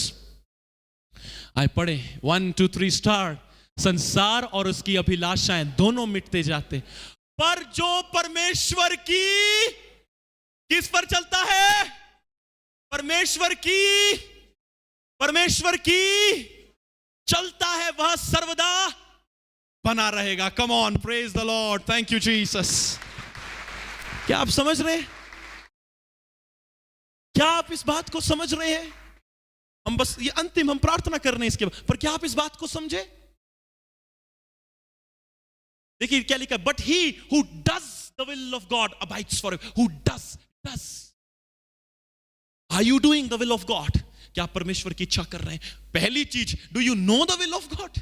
आए पढ़े, 1 2 3 स्टार। संसार और उसकी अभिलाषाएं दोनों मिटते जाते, पर जो परमेश्वर की, किस पर चलता है? परमेश्वर की चलता है, वह सर्वदा बना रहेगा। Come on, praise the Lord, thank you Jesus. क्या आप समझ रहे हैं? क्या आप इस बात को समझ रहे हैं? हम बस ये अंतिम, हम प्रार्थना कर रहे हैं इसके बाद, पर क्या आप इस बात को समझे? देखिए क्या लिखा है, but he who does the will of God abides forever. Who does, are you doing the will of God? क्या आप परमेश्वर की इच्छा कर रहे हैं? पहली चीज, do you know the will of God?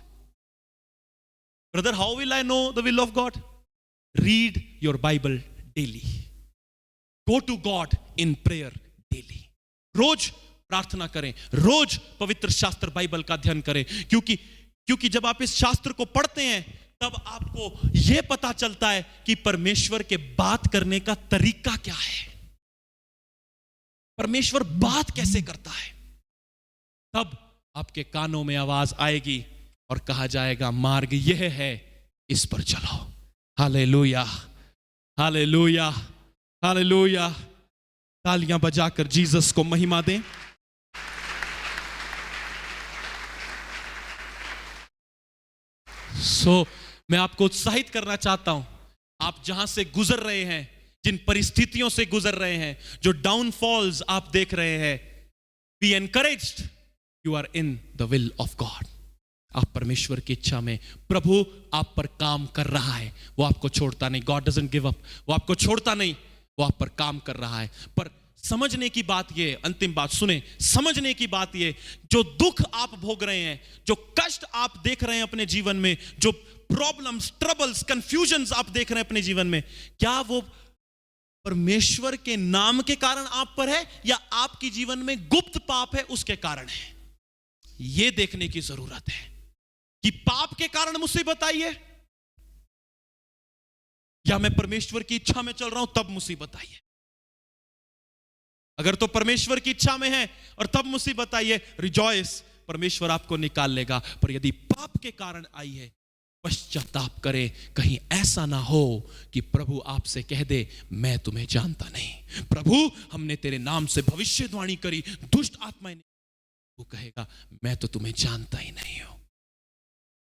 Brother, how will I know the will of God? Read your Bible daily, go to God in prayer daily. रोज प्रार्थना करें, रोज पवित्र शास्त्र बाइबल का अध्ययन करें, क्योंकि जब आप इस शास्त्र को पढ़ते हैं तब आपको यह पता चलता है कि परमेश्वर के बात करने का तरीका क्या है, परमेश्वर बात कैसे करता है। तब आपके कानों में आवाज आएगी और कहा जाएगा, मार्ग यह है, इस पर चलो। Hallelujah, hallelujah, hallelujah. तालियां बजाकर जीसस को महिमा दें। मैं आपको उत्साहित करना चाहता हूं, आप जहां से गुजर रहे हैं, जिन परिस्थितियों से गुजर रहे हैं, जो डाउनफॉल्स आप देख रहे हैं, be encouraged, you are in the will of God. आप परमेश्वर की इच्छा में, प्रभु आप पर काम कर रहा है, वो आपको छोड़ता नहीं। गॉड डजंट गिव अप, वो आपको छोड़ता नहीं, वो आप पर काम कर रहा है। पर समझने की बात ये, अंतिम बात सुने, समझने की बात ये, जो दुख आप भोग रहे हैं, जो कष्ट आप देख रहे हैं अपने जीवन में, जो प्रॉब्लम्स, ट्रबल्स, कंफ्यूजन्स आप देख रहे हैं अपने जीवन में, क्या वो परमेश्वर के नाम के कारण आप पर है या आपके जीवन में गुप्त पाप है उसके कारण है? यह देखने की जरूरत है कि पाप के कारण मुसीबत आई है या मैं परमेश्वर की इच्छा में चल रहा हूं तब मुसीबत आई है। अगर तो परमेश्वर की इच्छा में है और तब मुसीबत आई है, रिजॉइस, परमेश्वर आपको निकाल लेगा। पर यदि पाप के कारण आई है, पश्चाताप करे, कहीं ऐसा ना हो कि प्रभु आपसे कह दे, मैं तुम्हें जानता नहीं। प्रभु, हमने तेरे नाम से भविष्यवाणी करी, दुष्ट आत्माएं, वो कहेगा मैं तो तुम्हें जानता ही नहीं हूं।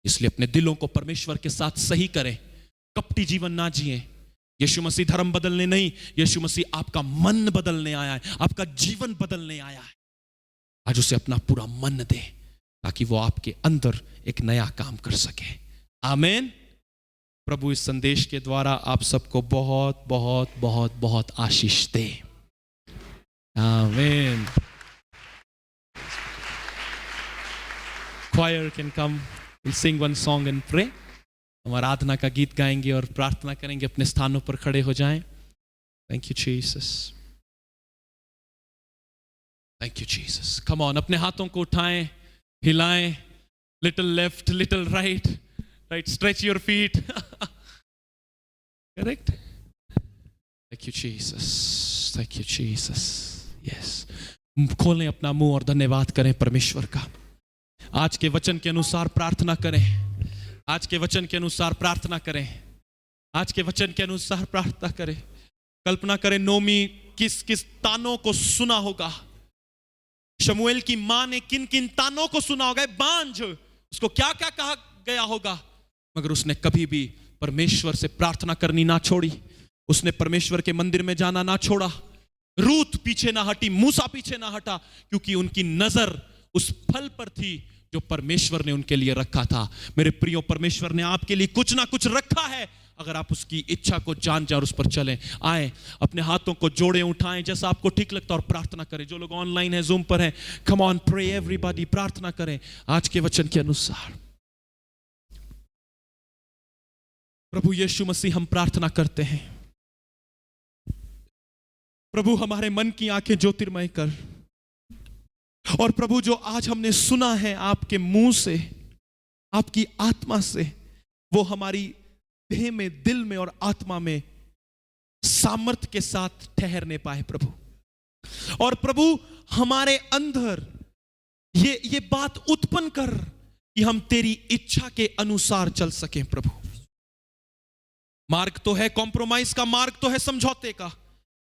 इसलिए अपने दिलों को परमेश्वर के साथ सही करें, कपटी जीवन ना जिए। यीशु मसीह धर्म बदलने नहीं, यीशु मसीह आपका मन बदलने आया है, आपका जीवन बदलने आया है। आज उसे अपना पूरा मन दे ताकि वो आपके अंदर एक नया काम कर सके। आमीन। प्रभु इस संदेश के द्वारा आप सबको बहुत बहुत बहुत बहुत आशीष दे। आमीन। Choir can come, we'll sing one song and pray. हम आराधना का गीत गाएंगे और प्रार्थना करेंगे। अपने स्थानों पर खड़े हो जाएं। Thank you, Jesus. Thank you, Jesus. Come on, अपने हाथों को उठाएं, हिलाएं, little left, little right, right, stretch your feet. Correct? Thank you, Jesus. Thank you, Jesus. Yes. खोलें अपना मुंह और धन्यवाद करें परमेश्वर का। आज के वचन के अनुसार प्रार्थना करें। आज के वचन के अनुसार प्रार्थना करें। आज के वचन के अनुसार प्रार्थना करें। कल्पना करें नोमी किस किस तानों को सुना होगा। शमूएल की मां ने किन किन तानों को सुना होगा। बांझ, उसको क्या क्या कहा गया होगा, मगर उसने कभी भी परमेश्वर से प्रार्थना करनी ना छोड़ी। उसने परमेश्वर के मंदिर में जाना ना छोड़ा। रूत पीछे ना हटी, मूसा पीछे ना हटा, क्योंकि उनकी नजर उस फल पर थी जो परमेश्वर ने उनके लिए रखा था। मेरे प्रियो, परमेश्वर ने आपके लिए कुछ ना कुछ रखा है, अगर आप उसकी इच्छा को जान जाए और उस पर चलें। आए, अपने हाथों को जोड़े, उठाएं जैसा आपको ठीक लगता है और प्रार्थना करें। जो लोग ऑनलाइन है, जूम पर हैं, कम ऑन, प्रे एवरीबॉडी, प्रार्थना करें आज के वचन के अनुसार। प्रभु यीशु मसीह, हम प्रार्थना करते हैं। प्रभु, हमारे मन की आंखें ज्योतिर्मय कर, और प्रभु जो आज हमने सुना है आपके मुंह से, आपकी आत्मा से, वो हमारी देह में, दिल में और आत्मा में सामर्थ्य के साथ ठहरने पाए प्रभु। और प्रभु हमारे अंदर ये बात उत्पन्न कर कि हम तेरी इच्छा के अनुसार चल सकें प्रभु। मार्ग तो है कॉम्प्रोमाइज का, मार्ग तो है समझौते का,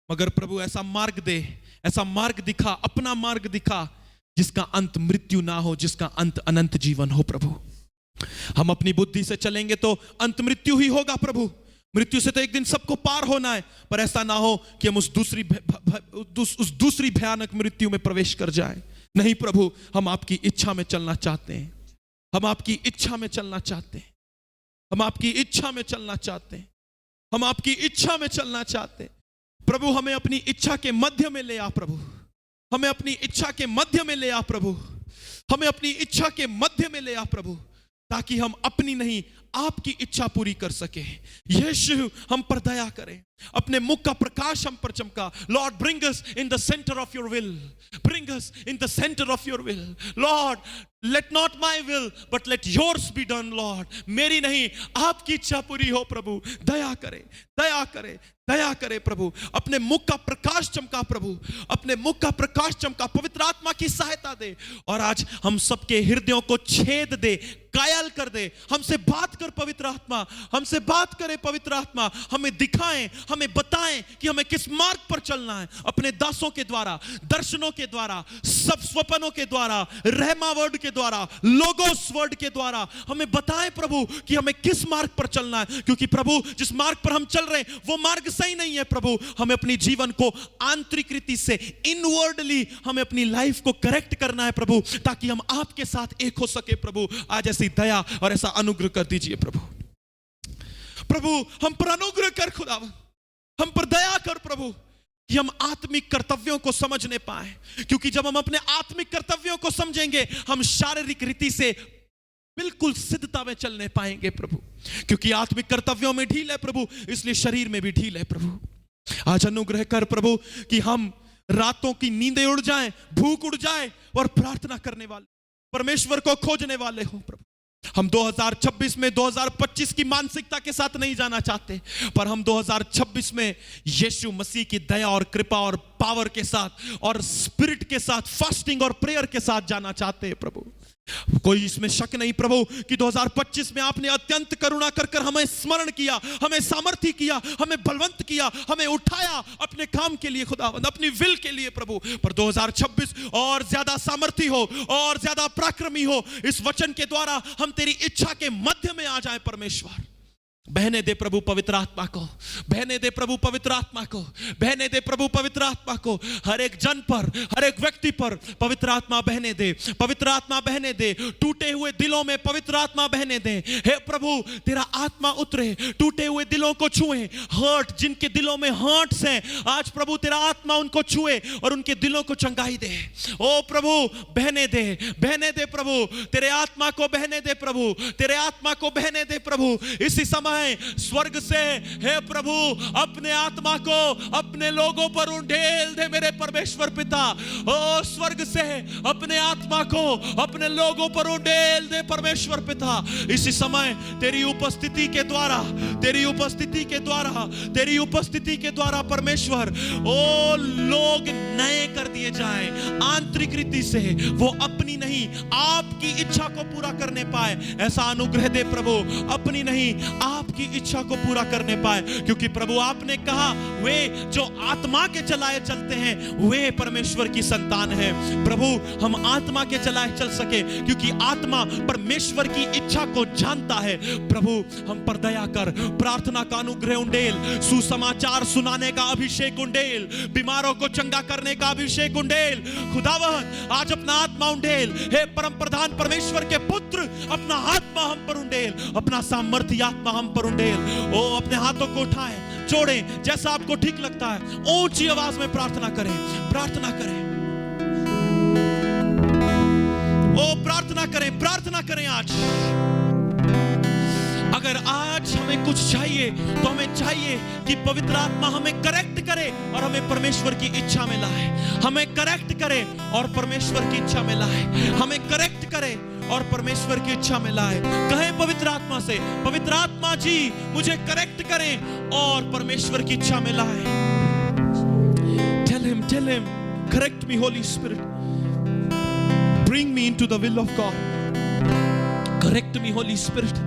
मगर प्रभु ऐसा मार्ग दे, ऐसा मार्ग दिखा, अपना मार्ग दिखा जिसका अंत मृत्यु ना हो, जिसका अंत अनंत जीवन हो प्रभु। हम अपनी बुद्धि से चलेंगे तो अंत मृत्यु ही होगा प्रभु। मृत्यु से तो एक दिन सबको पार होना है, पर ऐसा ना हो कि हम उस दूसरी भयानक मृत्यु में प्रवेश कर जाएं। नहीं प्रभु, हम आपकी इच्छा में चलना चाहते हैं। हम आपकी इच्छा में चलना चाहते हैं। हम आपकी इच्छा में चलना चाहते हैं। हम आपकी इच्छा में चलना चाहते हैं प्रभु। हमें अपनी इच्छा के मध्य में ले आ प्रभु। हमें अपनी इच्छा के मध्य में ले आ प्रभु। हमें अपनी इच्छा के मध्य में ले आ प्रभु, ताकि हम अपनी नहीं आपकी इच्छा पूरी कर सके। यीशु, हम पर दया करें, अपने मुख का प्रकाश हम पर चमका। Lord, bring us in the centre of your will, bring us in the centre of your will. Lord, let not my will but let yours be done. Lord, मेरी नहीं आपकी इच्छा पूरी हो प्रभु। दया करे, दया करे, दया करे प्रभु। अपने मुख का प्रकाश चमका प्रभु, अपने मुख का प्रकाश चमका। पवित्र आत्मा की सहायता दे, और आज हम सबके हृदयों को छेद दे, कायल कर दे। हमसे बात कर पवित्र आत्मा, हमसे बात करे पवित्र आत्मा। हमें दिखाएं, हमें बताएं कि हमें किस मार्ग पर चलना है। अपने दासों के द्वारा, दर्शनों के द्वारा, सब स्वप्नों के द्वारा, रहमा वर्ड के द्वारा, लोगोस वर्ड के द्वारा हमें बताएं प्रभु कि हमें किस मार्ग पर चलना है। क्योंकि प्रभु, जिस मार्ग पर हम चल रहे हैं वो मार्ग सही नहीं है प्रभु। हमें अपनी जीवन को आंतरिक रीति से, इनवर्डली हमें अपनी लाइफ को करेक्ट करना है प्रभु, ताकि हम आपके साथ एक हो सके प्रभु। आज ऐसी दया और ऐसा अनुग्रह कर दीजिए प्रभु। प्रभु, हम पर अनुग्रह कर खुदावन, हम पर दया कर प्रभु, कि हम आत्मिक कर्तव्यों को समझने पाए। क्योंकि जब हम अपने आत्मिक कर्तव्यों को समझेंगे, हम शारीरिक रीति से बिल्कुल सिद्धता में चलने पाएंगे प्रभु। क्योंकि आत्मिक कर्तव्यों में ढील है प्रभु, इसलिए शरीर में भी ढील है प्रभु। आज अनुग्रह कर प्रभु कि हम रातों की नींदें उड़ जाएं, भूख उड़ जाए, और प्रार्थना करने वाले, परमेश्वर को खोजने वाले हो प्रभु। हम 2026 में 2025 की मानसिकता के साथ नहीं जाना चाहते, पर हम 2026 में यीशु मसीह की दया और कृपा और पावर के साथ और स्पिरिट के साथ, फास्टिंग और प्रेयर के साथ जाना चाहते हैं प्रभु। कोई इसमें शक नहीं प्रभु कि 2025 में आपने अत्यंत करुणा कर कर हमें स्मरण किया, हमें सामर्थ्य किया, हमें बलवंत किया, हमें उठाया अपने काम के लिए खुदावंद, अपनी विल के लिए प्रभु। पर 2026 और ज्यादा सामर्थ्य हो, और ज्यादा पराक्रमी हो। इस वचन के द्वारा हम तेरी इच्छा के मध्य में आ जाए परमेश्वर। बहने दे प्रभु पवित्र आत्मा को, बहने दे प्रभु पवित्र आत्मा को, बहने दे प्रभु पवित्र आत्मा को। हर एक जन पर, हर एक व्यक्ति पर पवित्र आत्मा बहने दे, पवित्र आत्मा बहने दे। टूटे हुए दिलों में पवित्र आत्मा बहने दे। हे प्रभु, तेरा आत्मा उतरे, टूटे हुए दिलों को छुए। हर्ट, जिनके दिलों में हर्ट्स हैं, आज प्रभु तेरा आत्मा उनको छुए और उनके दिलों को चंगाई दे। ओ प्रभु, बहने दे, बहने दे प्रभु, तेरे आत्मा को बहने दे प्रभु, तेरे आत्मा को बहने दे प्रभु। इसी समय चाहें स्वर्ग से, हे प्रभु अपने आत्मा को अपने लोगों पर उंडेल दे मेरे परमेश्वर पिता। ओ स्वर्ग से अपने आत्मा को अपने लोगों पर उंडेल दे परमेश्वर पिता। इसी समय तेरी उपस्थिति के द्वारा, तेरी उपस्थिति के द्वारा, तेरी उपस्थिति के द्वारा परमेश्वर ओ लोग नए कर दिए जाएं, आंतरिक रीति से वो अपनी नहीं आपकी इच्छा को पूरा करने पाए। ऐसा अनुग्रह दे प्रभु, अपनी नहीं आपकी इच्छा को पूरा करने पाए, क्योंकि प्रभु आपने कहा वे जो आत्मा के चलाए चलते हैं वे परमेश्वर की संतान है। प्रभु हम आत्मा के चलाए चल सके, क्योंकि आत्मा परमेश्वर की इच्छा को जानता है। प्रभु हम पर दया कर, प्रार्थना का अनुग्रह उंडेल, सुसमाचार सुनाने का अभिषेक उंडेल, बीमारों को चंगा करने का अभिषेक उंडेल। खुदावंद आज अपना आत्मा उंडेल, हे परम प्रधान परमेश्वर के पुत्र अपना आत्मा हम पर उंडेल, अपना सामर्थ्य आत्मा हम पर उंडेल। ओ अपने हाथों को उठाएं, जोड़ें, जैसा आपको ठीक लगता है ऊंची आवाज में प्रार्थना करें, प्रार्थना करें, ओ प्रार्थना करें, प्रार्थना करें। आज अगर आज हमें कुछ चाहिए तो हमें चाहिए कि पवित्र आत्मा हमें करेक्ट करे और हमें परमेश्वर की इच्छा में लाए, हमें करेक्ट करे और परमेश्वर की इच्छा में लाए, हमें करेक्ट करे और परमेश्वर की इच्छा में लाए। कहें पवित्र आत्मा से, पवित्र आत्मा जी मुझे करेक्ट करें और परमेश्वर की इच्छा में लाए। tell him correct me Holy Spirit, bring me into the will of God, correct me Holy Spirit।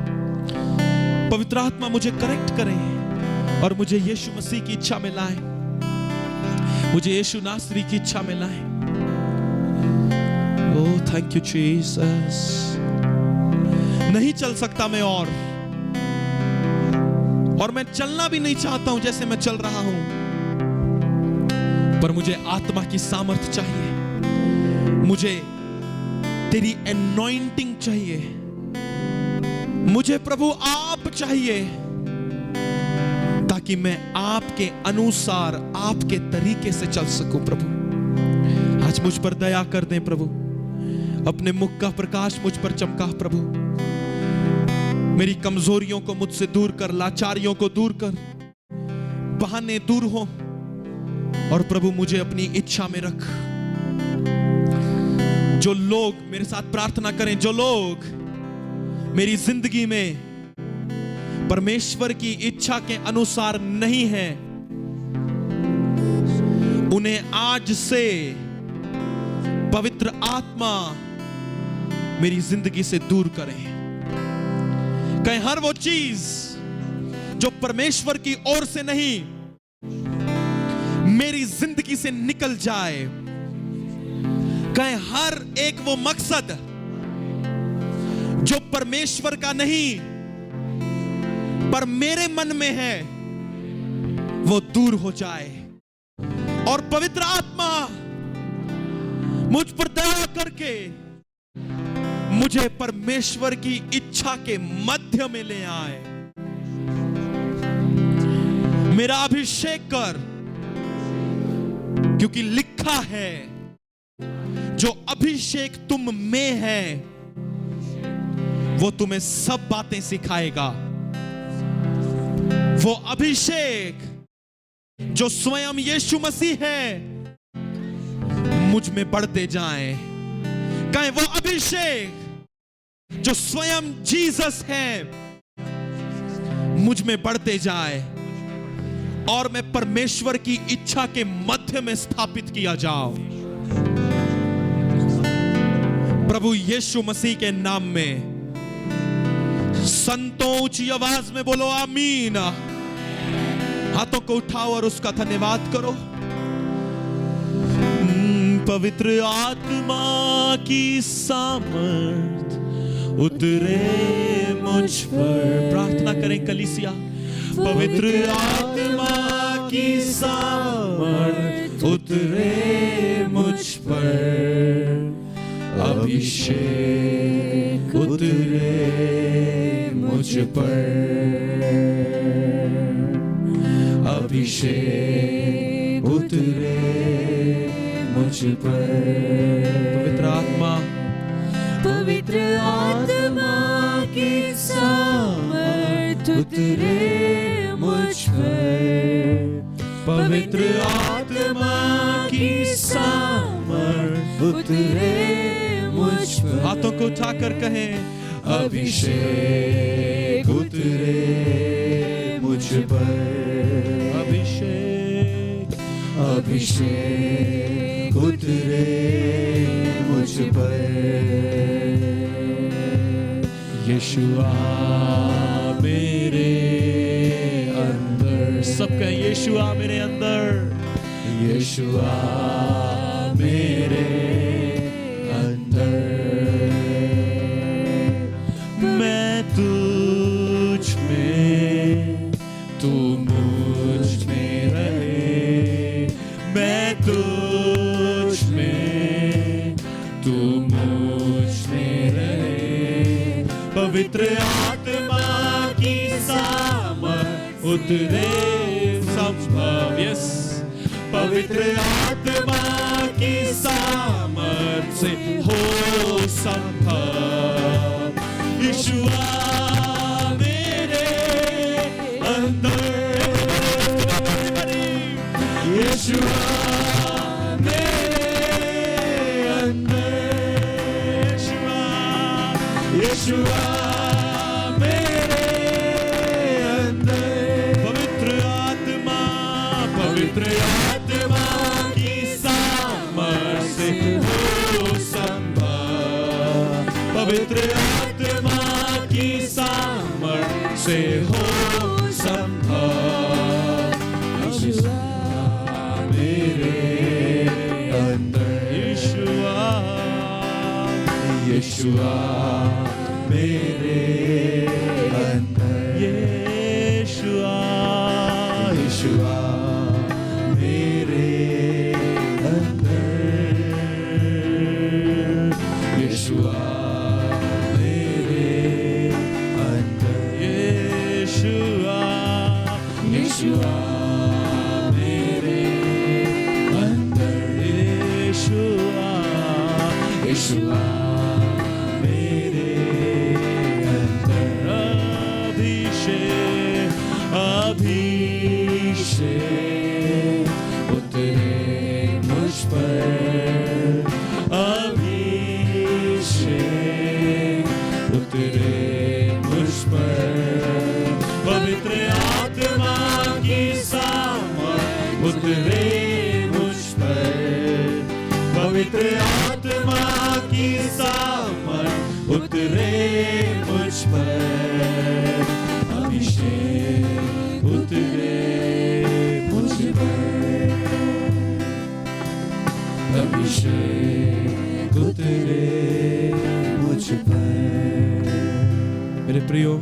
पवित्र आत्मा मुझे करेक्ट करें और मुझे यीशु मसीह की इच्छा में लाए, मुझे यीशु नासरी की इच्छा में लाए। Oh thank you Jesus. नहीं चल सकता मैं और मैं चलना भी नहीं चाहता हूं जैसे मैं चल रहा हूं, पर मुझे आत्मा की सामर्थ चाहिए, मुझे तेरी एनॉइंटिंग चाहिए, मुझे प्रभु आप चाहिए, ताकि मैं आपके अनुसार आपके तरीके से चल सकूं। प्रभु आज मुझ पर दया कर दें प्रभु, अपने मुख का प्रकाश मुझ पर चमका प्रभु, मेरी कमजोरियों को मुझसे दूर कर, लाचारियों को दूर कर, बहाने दूर हो और प्रभु मुझे अपनी इच्छा में रख। जो लोग मेरे साथ प्रार्थना करें, जो लोग मेरी जिंदगी में परमेश्वर की इच्छा के अनुसार नहीं है, उन्हें आज से पवित्र आत्मा मेरी जिंदगी से दूर करें। कहीं हर वो चीज जो परमेश्वर की ओर से नहीं मेरी जिंदगी से निकल जाए, कहीं हर एक वो मकसद जो परमेश्वर का नहीं पर मेरे मन में है वो दूर हो जाए, और पवित्र आत्मा मुझ पर दया करके मुझे परमेश्वर की इच्छा के मध्य में ले आए। मेरा अभिषेक कर, क्योंकि लिखा है जो अभिषेक तुम में है वो तुम्हें सब बातें सिखाएगा। वो अभिषेक जो स्वयं यीशु मसीह है मुझ में बढ़ते जाए। कहें वो अभिषेक जो स्वयं जीसस है मुझ में बढ़ते जाए और मैं परमेश्वर की इच्छा के मध्य में स्थापित किया जाऊं। प्रभु यीशु मसीह के नाम में संतों ऊंची आवाज में बोलो आमीन। हाथों को उठाओ और उसका धन्यवाद करो। पवित्र आत्मा की सामर्थ उतरे मुझ पर। प्रार्थना करें कलीसिया। पवित्र आत्मा की सामर्थ उतरे मुझ पर, अभिषेक उतरे मुझ पर, अभिषेक उतरे मुझ पर। पवित्र आत्मा की सामर्थ उतरे मुझ पर, पवित्र आत्मा की सामर्थ उतरे मुझ पर, हाथों को उठाकर कहें, अभिषेक उतरे मुझ पर, अभिषेक, अभिषेक उतरे मुझ पर। यीशुआ मेरे अंदर, सबका यीशुआ मेरे अंदर, यीशुआ मेरे अंदर, मैं तुझ में, तू मुझ में रहे, मैं तुझ में, तू मुझ में रहे, पवित्र आत्मा की सामर्थ उतरे संभव, यस, पवित्र आत्मा की सामर्थ से हो संभव, यीशुआ मेरे अंदर, यीशुआ मेरे अंदर, यीशुआ मेरे अंदर, पवित्र आत्मा की सामर्थ से हो संभव, पवित्र आत्मा की सामर्थ से हो संभव, यीशुआ मेरे अंदर, यीशुआ, यीशुआ मेरे अंदर, यीशुआ, यीशुआ मेरे अंदर, यीशुआ मेरे अंदर, यीशुआ, यीशुआ मेरे अंदर, यीशुआ, यीशुआ मेरे अंदर, अभिषेक, अभिषेक उतरे मुझ पर, अभिषेक उतरे मुझ पर, पवित्र आत्मा की सामर्थ उतरे मुझ पर, पवित्र आत्मा की सामर्थ उतरे मुझ पर, अभिषेक उतरे मुझ पर, अभिषेक उतरे मुझ पर। मेरे प्रियो,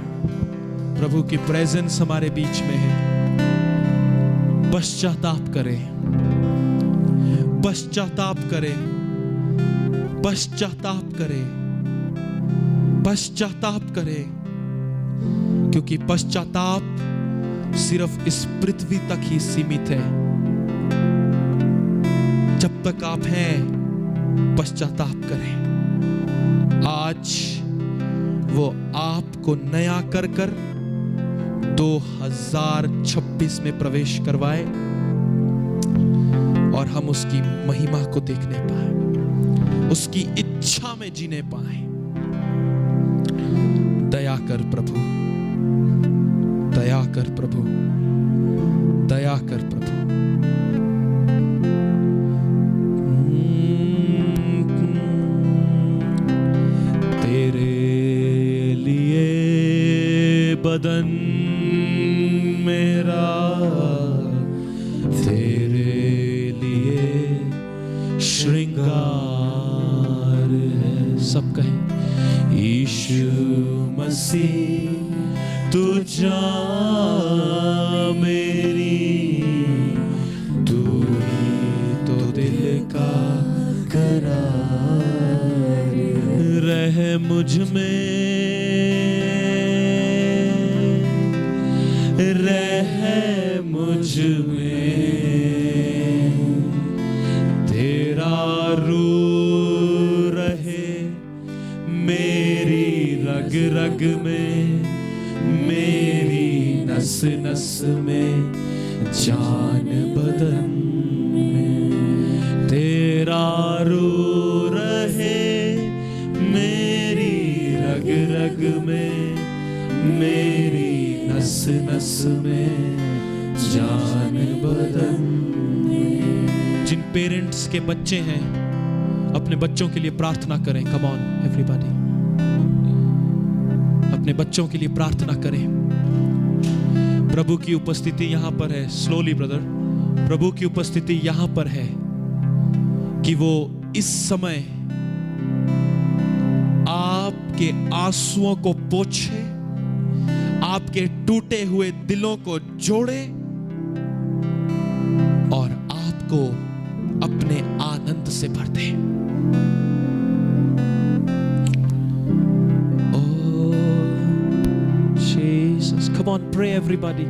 प्रभु की प्रेजेंस हमारे बीच में है। पश्चाताप करें, पश्चाताप करें, पश्चाताप करें, पश्चाताप करें, क्योंकि पश्चाताप सिर्फ इस पृथ्वी तक ही सीमित है। जब तक आप हैं, पश्चाताप करें। आज वो आपको नया कर 2026 में प्रवेश करवाए और हम उसकी महिमा को देखने पाए, उसकी इच्छा में जीने पाए। दया कर प्रभु, दया कर प्रभु, दया कर प्रभु। तेरे लिए बदन मेरा, तेरे लिए श्रृंगार है। सब कहें, यीशु मसीह तू जान मेरी, तू ही तो दिल का करार, रह मुझ में, रह मुझ में, तेरा रूह रहे मेरी रग रग में, मेरी नस नस में, जान बदन में, तेरा रू रहे मेरी रग रग में, मेरी नस नस में, जान बदन में। जिन पेरेंट्स के बच्चे हैं अपने बच्चों के लिए प्रार्थना करें। कम ऑन एवरीबॉडी, अपने बच्चों के लिए प्रार्थना करें। प्रभु की उपस्थिति यहां पर है। स्लोली ब्रदर, प्रभु की उपस्थिति यहां पर है कि वो इस समय आपके आंसुओं को पोंछे, आपके टूटे हुए दिलों को जोड़े और आपको अपने आनंद से भर दे। Jesus, come on, pray everybody.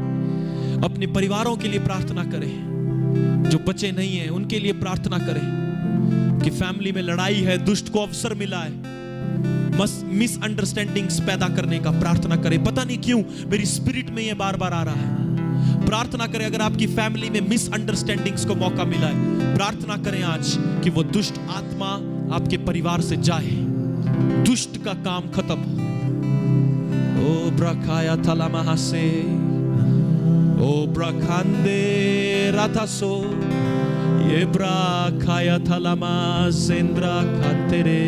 अपने परिवारों के लिए प्रार्थना करें। जो बच्चे नहीं हैं उनके लिए प्रार्थना करें कि फैमिली में लड़ाई है, दुष्ट को अवसर मिला है मिसअंडरस्टैंडिंग्स पैदा करने का। प्रार्थना करें। पता नहीं क्यों मेरी स्पिरिट में ये बार बार आ रहा है। प्रार्थना करें। अगर आपकी फैमिली में मिसअंडरस्टैंडिंग्स को मौका मिला है, प्रार्थना करें आज कि वो दुष्ट आत्मा आपके परिवार से जाए, दुष्ट का काम खत्म हो। ओ ब्रखाया थलामहासे, ओ ब्रखांदे राथासो, ये ब्रखाया थलामा सेंद्रा खातेरे,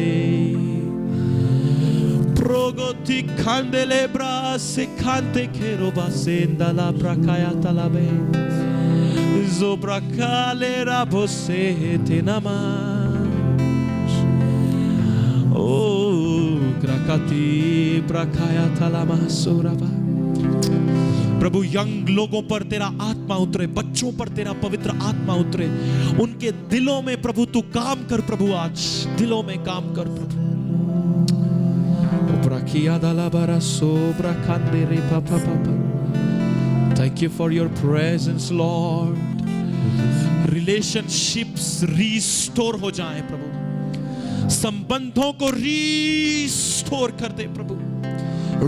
प्रोगोति खांदेले ब्रा से खांते खेरोबा सेंदला ब्रखाया थलाबे, जो ब्रखाले राबो से तेनामा, ओ ग्रकाती ब्रखाया थलामा सोराबा। प्रभु यंग लोगों पर तेरा आत्मा उतरे, बच्चों पर तेरा पवित्र आत्मा उतरे, उनके दिलों में प्रभु तू काम कर। प्रभु आज दिलों में काम कर प्रभु। Thank you for your presence, Lord. Relationships restore हो जाए प्रभु, संबंधों को रिस्टोर कर दे प्रभु।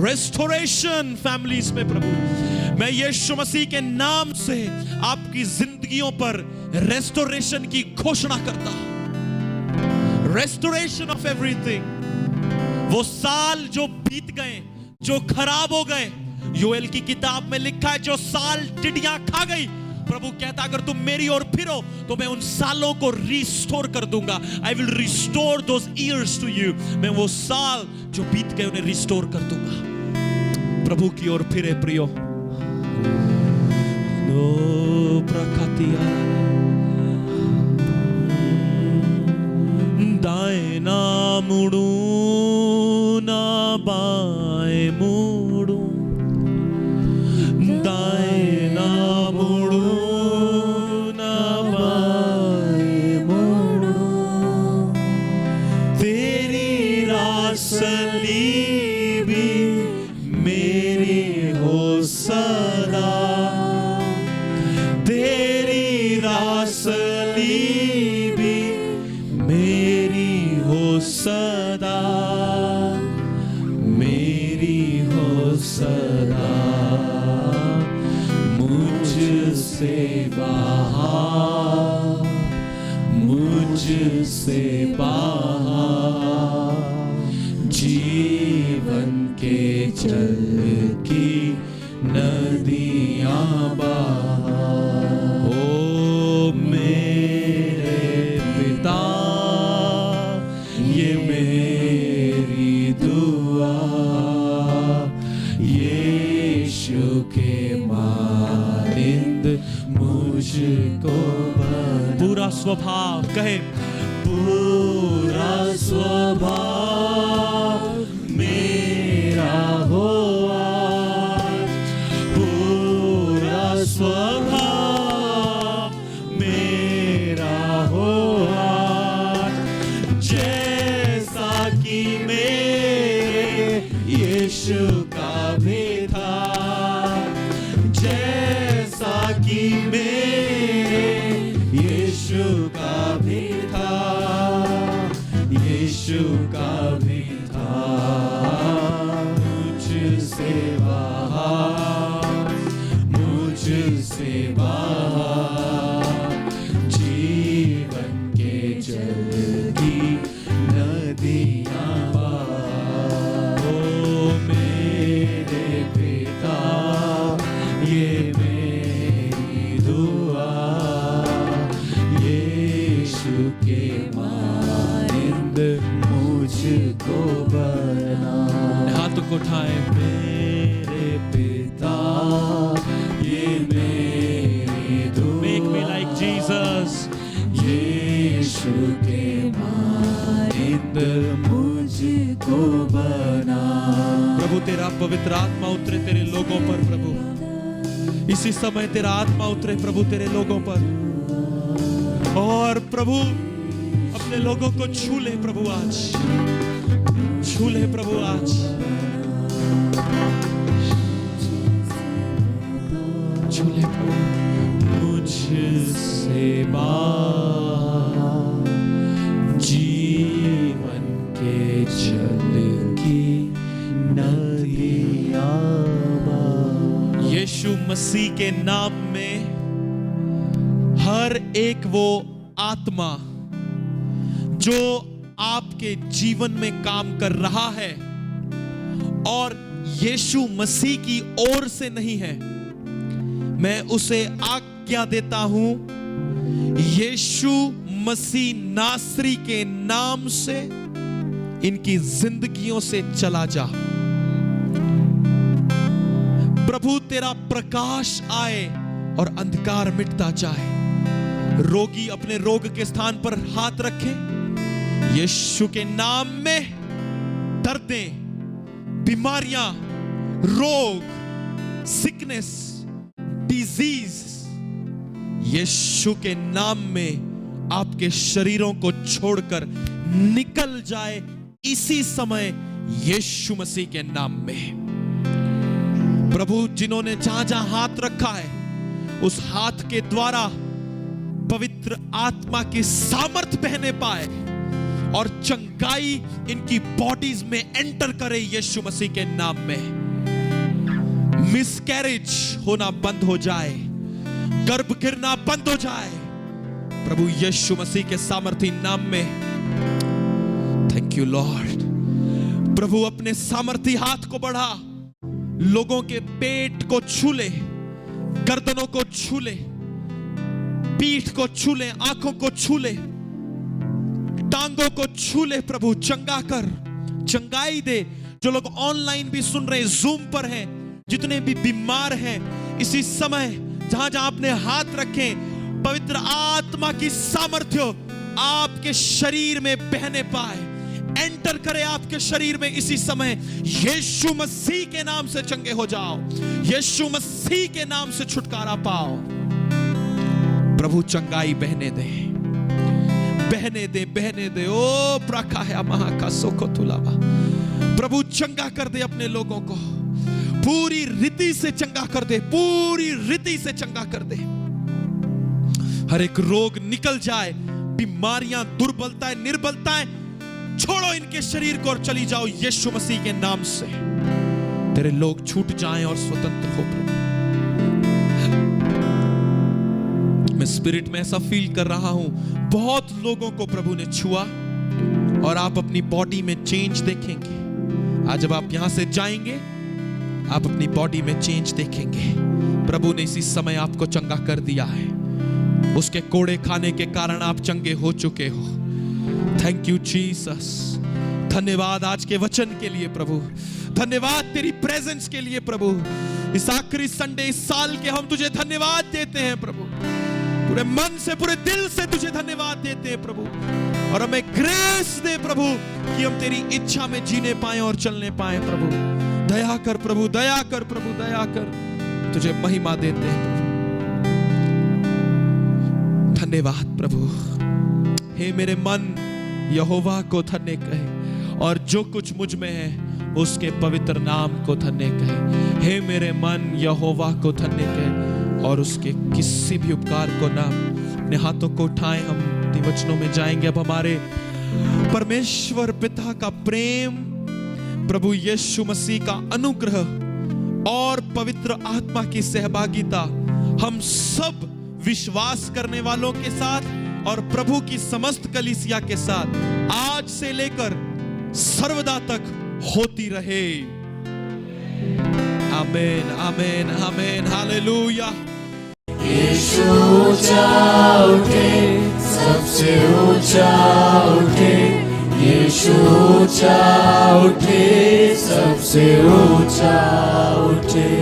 रेस्टोरेशन फैमिलीज में प्रभु, मैं यीशु मसीह के नाम से आपकी जिंदगियों पर रेस्टोरेशन की घोषणा करता हूं। Restoration of everything. वो साल जो बीत गए, जो खराब हो गए, योएल की किताब में लिखा है जो साल टिड्डियां खा गई, प्रभु कहता अगर तुम मेरी ओर फिरो तो मैं उन सालों को रिस्टोर कर दूंगा। I will restore those years to you. मैं वो साल जो बीत गए उन्हें रिस्टोर कर दूंगा। प्रभु की ओर फिरे प्रियो। नो प्रकातिया दाएं ना मुड़ू ना बाएं मुड़ू, दाएं ना मुड़ू ना बाएं मुड़ू, तेरी रासली भी मेरी हो सदा, तेरी रासली भी मेरी हो सदा, मेरी हो सदा। मुझसे बाहर, मुझसे बाहर जीवन के जल की नदियां बहा। ओ मेरे पिता, ये मेरी दुआ, यीशु के मानिंद मुझको बना। पूरा स्वभाव कहे, पूरा स्वभाव मेरा हो आज, पूरा स्वभाव मेरा हो आज, जैसा कि मेरे यीशु का भी था, जैसा कि मेरे यीशु का भी था, यीशु का खाएं। मेरे पिता ये मेरी दुआ, मेक मी लाइक जीसस। यीशु के मानिंद मुझको बना। प्रभु तेरा पवित्र आत्मा उतरे तेरे लोगों पर प्रभु, इसी समय तेरा आत्मा उतरे प्रभु तेरे लोगों पर, और प्रभु अपने लोगों को छू ले प्रभु, आज छू ले प्रभु आज। छू ले प्रभु। मुझसे जीवन के जल की नदियाँ बह। यीशु मसीह के नाम में हर एक वो आत्मा जो आपके जीवन में काम कर रहा है और यीशु मसीह की ओर से नहीं है, मैं उसे आज्ञा देता हूं, यीशु मसीह नासरी के नाम से इनकी जिंदगियों से चला जा। प्रभु तेरा प्रकाश आए और अंधकार मिटता जाए। रोगी अपने रोग के स्थान पर हाथ रखे, यीशु के नाम में दर्दें, बीमारियां, रोग, सिकनेस, डिजीज यीशु के नाम में आपके शरीरों को छोड़कर निकल जाए इसी समय यीशु मसीह के नाम में। प्रभु जिन्होंने जहां जहां हाथ रखा है उस हाथ के द्वारा पवित्र आत्मा की सामर्थ बहने पाए और चंगाई इनकी बॉडीज में एंटर करे यीशु मसीह के नाम में। मिसकैरेज होना बंद हो जाए, गर्भ गिरना बंद हो जाए प्रभु यीशु मसीह के सामर्थी नाम में। Thank you Lord. प्रभु अपने सामर्थी हाथ को बढ़ा, लोगों के पेट को छू ले, गर्दनों को छू ले, पीठ को छू ले, आंखों को छू ले, टांगों को छू ले प्रभु, चंगा कर, चंगाई दे। जो लोग ऑनलाइन भी सुन रहे, जूम पर हैं, जितने भी बीमार हैं, इसी समय जहां जहां अपने हाथ रखें, पवित्र आत्मा की सामर्थ्य आपके शरीर में बहने पाए, एंटर करे आपके शरीर में इसी समय। यीशु मसीह के नाम से चंगे हो जाओ, यीशु मसीह के नाम से छुटकारा पाओ। प्रभु चंगाई बहने दे, बहने दे, बहने दे। ओ प्रकाया महाका सोको तुलावा। प्रभु चंगा कर दे अपने लोगों को, पूरी रीति से चंगा कर दे, पूरी रीति से चंगा कर दे। हर एक रोग निकल जाए, बीमारियां, दुर्बलताएं, निर्बलताएं छोड़ो इनके शरीर को और चली जाओ यीशु मसीह के नाम से। तेरे लोग छूट जाएं और स्वतंत्र हो प्रभु। मैं स्पिरिट में ऐसा फील कर रहा हूं, बहुत लोगों को प्रभु ने छुआ और आप अपनी बॉडी में चेंज देखेंगे। आज जब आप यहां से जाएंगे, आप अपनी बॉडी में चेंज देखेंगे। प्रभु ने इसी समय आपको चंगा कर दिया है, उसके कोड़े खाने के कारण आप चंगे हो चुके हो। Thank you Jesus. धन्यवाद आज के वचन के लिए प्रभु, धन्यवाद तेरी प्रेजेंस के लिए प्रभु। इस आखिरी संडे, इस साल के हम तुझे धन्यवाद देते हैं प्रभु, पूरे मन से, पूरे दिल से तुझे धन्यवाद देते हैं प्रभु। और हमें ग्रेस दे प्रभु कि हम तेरी इच्छा में जीने पाए और चलने पाए प्रभु। दया कर प्रभु, दया कर प्रभु, दया कर। तुझे महिमा देते हैं प्रभु। धन्यवाद प्रभु। हे मेरे मन यहोवा को धन्य कहे और जो कुछ मुझ में है उसके पवित्र नाम को धन्य कहे। हे मेरे मन यहोवा को धन्य कहे और उसके किसी भी उपकार को ना। अपने हाथों को उठाएं, हम वचनों में जाएंगे। अब हमारे परमेश्वर पिता का प्रेम, प्रभु यीशु मसीह का अनुग्रह और पवित्र आत्मा की सहभागिता हम सब विश्वास करने वालों के साथ और प्रभु की समस्त कलीसिया के साथ आज से लेकर सर्वदा तक होती रहे। आमीन, आमीन, आमीन, हालेलुया। यीशु ऊंचा उठे, सबसे ऊंचा उठे, यीशु ऊंचा उठे, सबसे सबसे ऊंचा उठे।